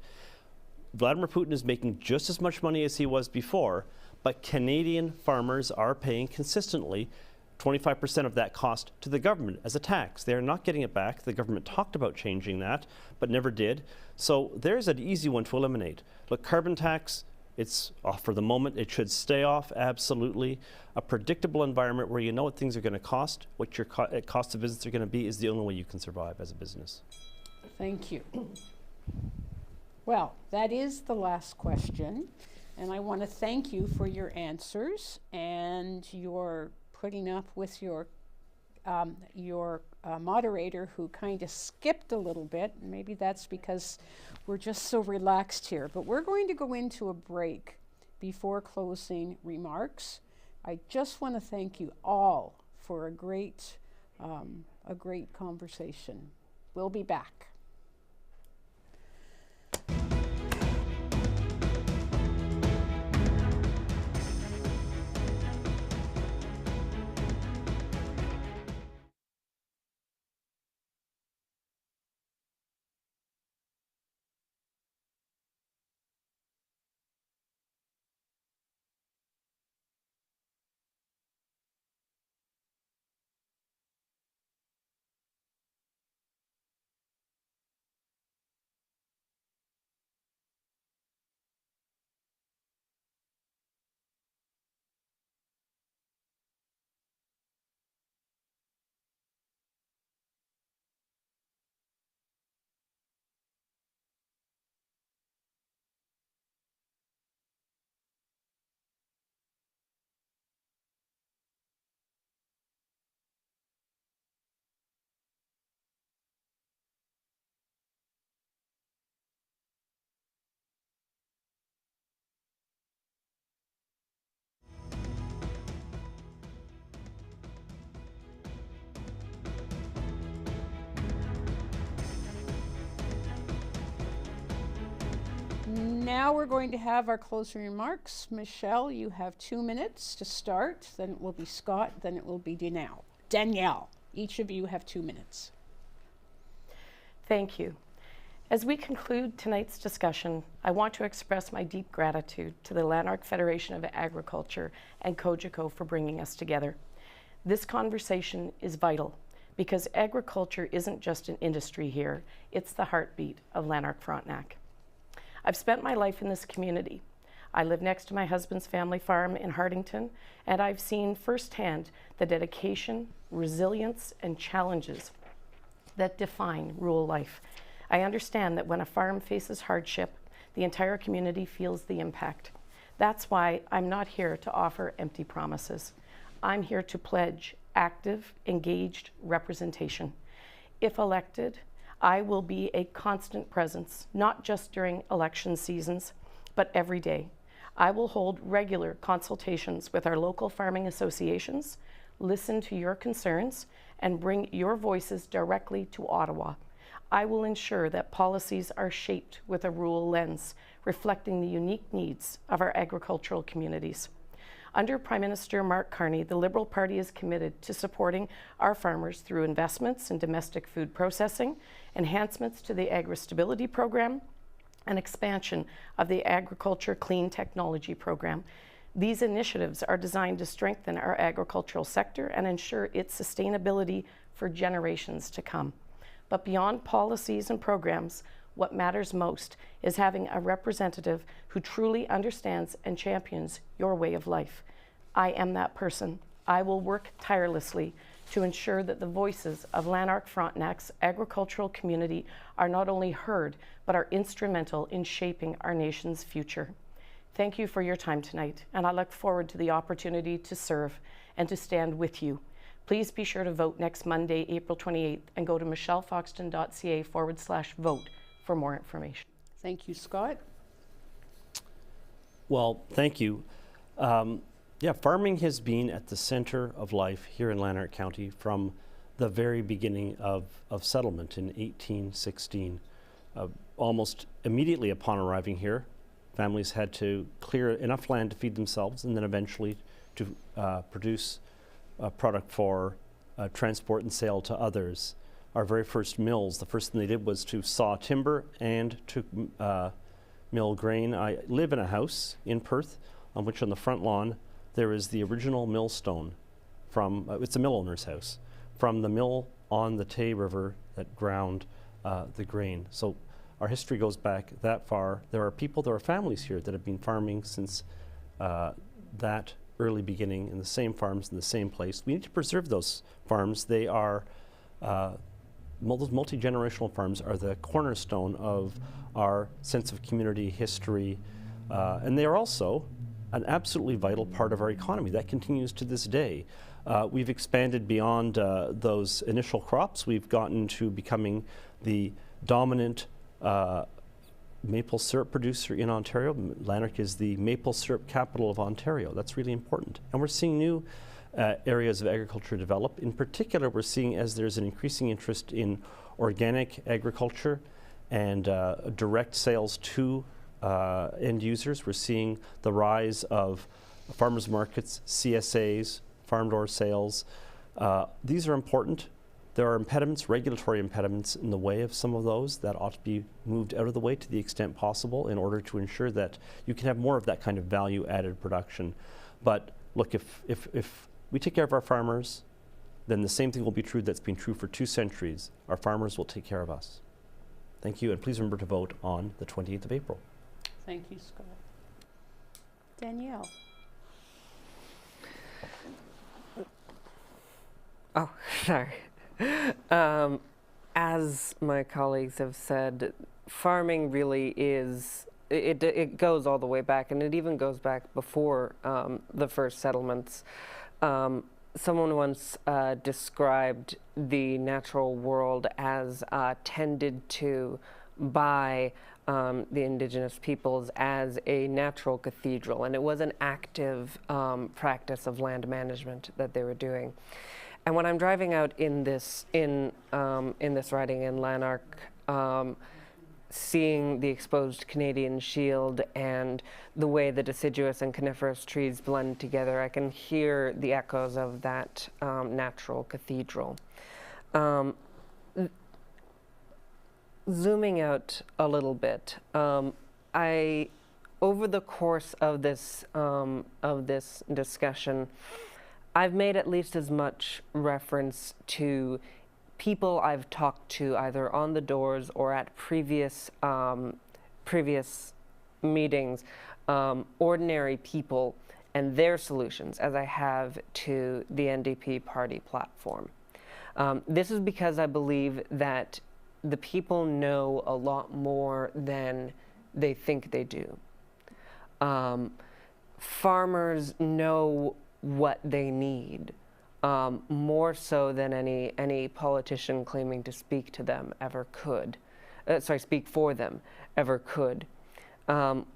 Vladimir Putin is making just as much money as he was before, but Canadian farmers are paying consistently 25% of that cost to the government as a tax. They're not getting it back. The government talked about changing that, but never did. So there's an easy one to eliminate. Look, carbon tax, it's off for the moment. It should stay off, absolutely. A predictable environment where you know what things are going to cost, what your cost of business are going to be, is the only way you can survive as a business. Thank you. Well, that is the last question, and I want to thank you for your answers and your putting up with your moderator, who kind of skipped a little bit. Maybe that's because we're just so relaxed here. But we're going to go into a break before closing remarks. I just want to thank you all for a great conversation. We'll be back. now we're going to have our closing remarks. Michelle, you have 2 minutes to start. Then it will be Scott. Then it will be Danielle. Each of you have 2 minutes. Thank you. As we conclude tonight's discussion, I want to express my deep gratitude to the Lanark Federation of Agriculture and Cogeco for bringing us together. This conversation is vital because agriculture isn't just an industry here, it's the heartbeat of Lanark Frontenac. I've spent my life in this community. I live next to my husband's family farm in Hardington, and I've seen firsthand the dedication, resilience, and challenges that define rural life. I understand that when a farm faces hardship, the entire community feels the impact. That's why I'm not here to offer empty promises. I'm here to pledge active, engaged representation. If elected, I will be a constant presence, not just during election seasons, but every day. I will hold regular consultations with our local farming associations, listen to your concerns, and bring your voices directly to Ottawa. I will ensure that policies are shaped with a rural lens, reflecting the unique needs of our agricultural communities. Under Prime Minister Mark Carney, the Liberal Party is committed to supporting our farmers through investments in domestic food processing, enhancements to the Agri-Stability Program, and expansion of the Agriculture Clean Technology Program. These initiatives are designed to strengthen our agricultural sector and ensure its sustainability for generations to come. But beyond policies and programs, what matters most is having a representative who truly understands and champions your way of life. I am that person. I will work tirelessly to ensure that the voices of Lanark Frontenac's agricultural community are not only heard, but are instrumental in shaping our nation's future. Thank you for your time tonight, and I look forward to the opportunity to serve and to stand with you. Please be sure to vote next Monday, April 28th, and go to michellefoxton.ca/vote for more information. Thank you, Scott. Well, thank you. Farming has been at the center of life here in Lanark County from the very beginning of settlement in 1816. Almost immediately upon arriving here, families had to clear enough land to feed themselves and then eventually to produce a product for transport and sale to others. Our very first mills, the first thing they did was to saw timber and to mill grain. I live in a house in Perth on which on the front lawn there is the original millstone from, it's a mill owner's house, from the mill on the Tay River that ground the grain. So our history goes back that far. There are people, there are families here that have been farming since that early beginning in the same farms in the same place. We need to preserve those farms. They are, those multi-generational farms are the cornerstone of our sense of community history, and they are also an absolutely vital part of our economy. That continues to this day. We've expanded beyond those initial crops. We've gotten to becoming the dominant maple syrup producer in Ontario. Lanark is the maple syrup capital of Ontario. That's really important. And we're seeing new areas of agriculture develop. In particular, we're seeing as there's an increasing interest in organic agriculture and direct sales to end users. We're seeing the rise of farmers markets, CSAs, farm door sales. These are important. There are impediments, regulatory impediments in the way of some of those that ought to be moved out of the way to the extent possible in order to ensure that you can have more of that kind of value-added production. But look, if we take care of our farmers, then the same thing will be true that's been true for 2 centuries. Our farmers will take care of us. Thank you, and please remember to vote on the 28th of April. Thank you, Scott. Danielle. Oh, sorry. As my colleagues have said, farming really is, it goes all the way back, and it even goes back before the first settlements. Someone once described the natural world as tended to by the Indigenous peoples as a natural cathedral, and it was an active practice of land management that they were doing. And when I'm driving out in this riding in Lanark, seeing the exposed Canadian shield and the way the deciduous and coniferous trees blend together, I can hear the echoes of that natural cathedral. Zooming out a little bit, over the course of this discussion, I've made at least as much reference to people I've talked to either on the doors or at previous meetings, ordinary people and their solutions, as I have to the NDP party platform. This is because I believe that the people know a lot more than they think they do. Farmers know what they need, more so than any politician claiming to speak to them ever could. Speak for them ever could.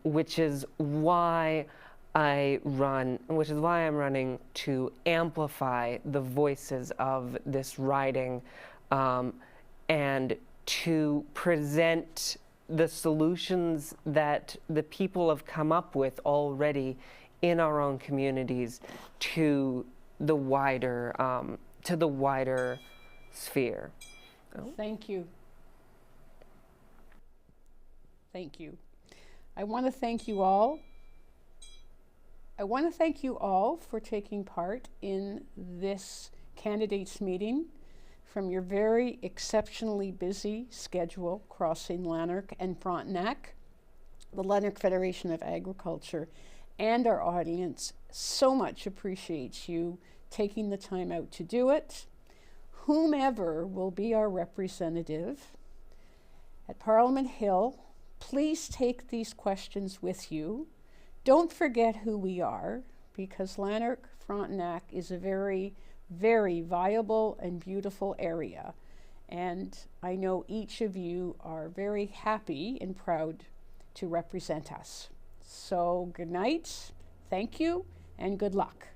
Which is why I'm running to amplify the voices of this riding, and to present the solutions that the people have come up with already in our own communities to the wider sphere. Thank you. Thank you. I want to thank you all. I want to thank you all for taking part in this candidates meeting from your very exceptionally busy schedule crossing Lanark and Frontenac. The Lanark Federation of Agriculture and our audience so much appreciates you taking the time out to do it. Whomever will be our representative at Parliament Hill, please take these questions with you. Don't forget who we are, because Lanark Frontenac is a very, very viable and beautiful area. And I know each of you are very happy and proud to represent us. So good night, thank you, and good luck.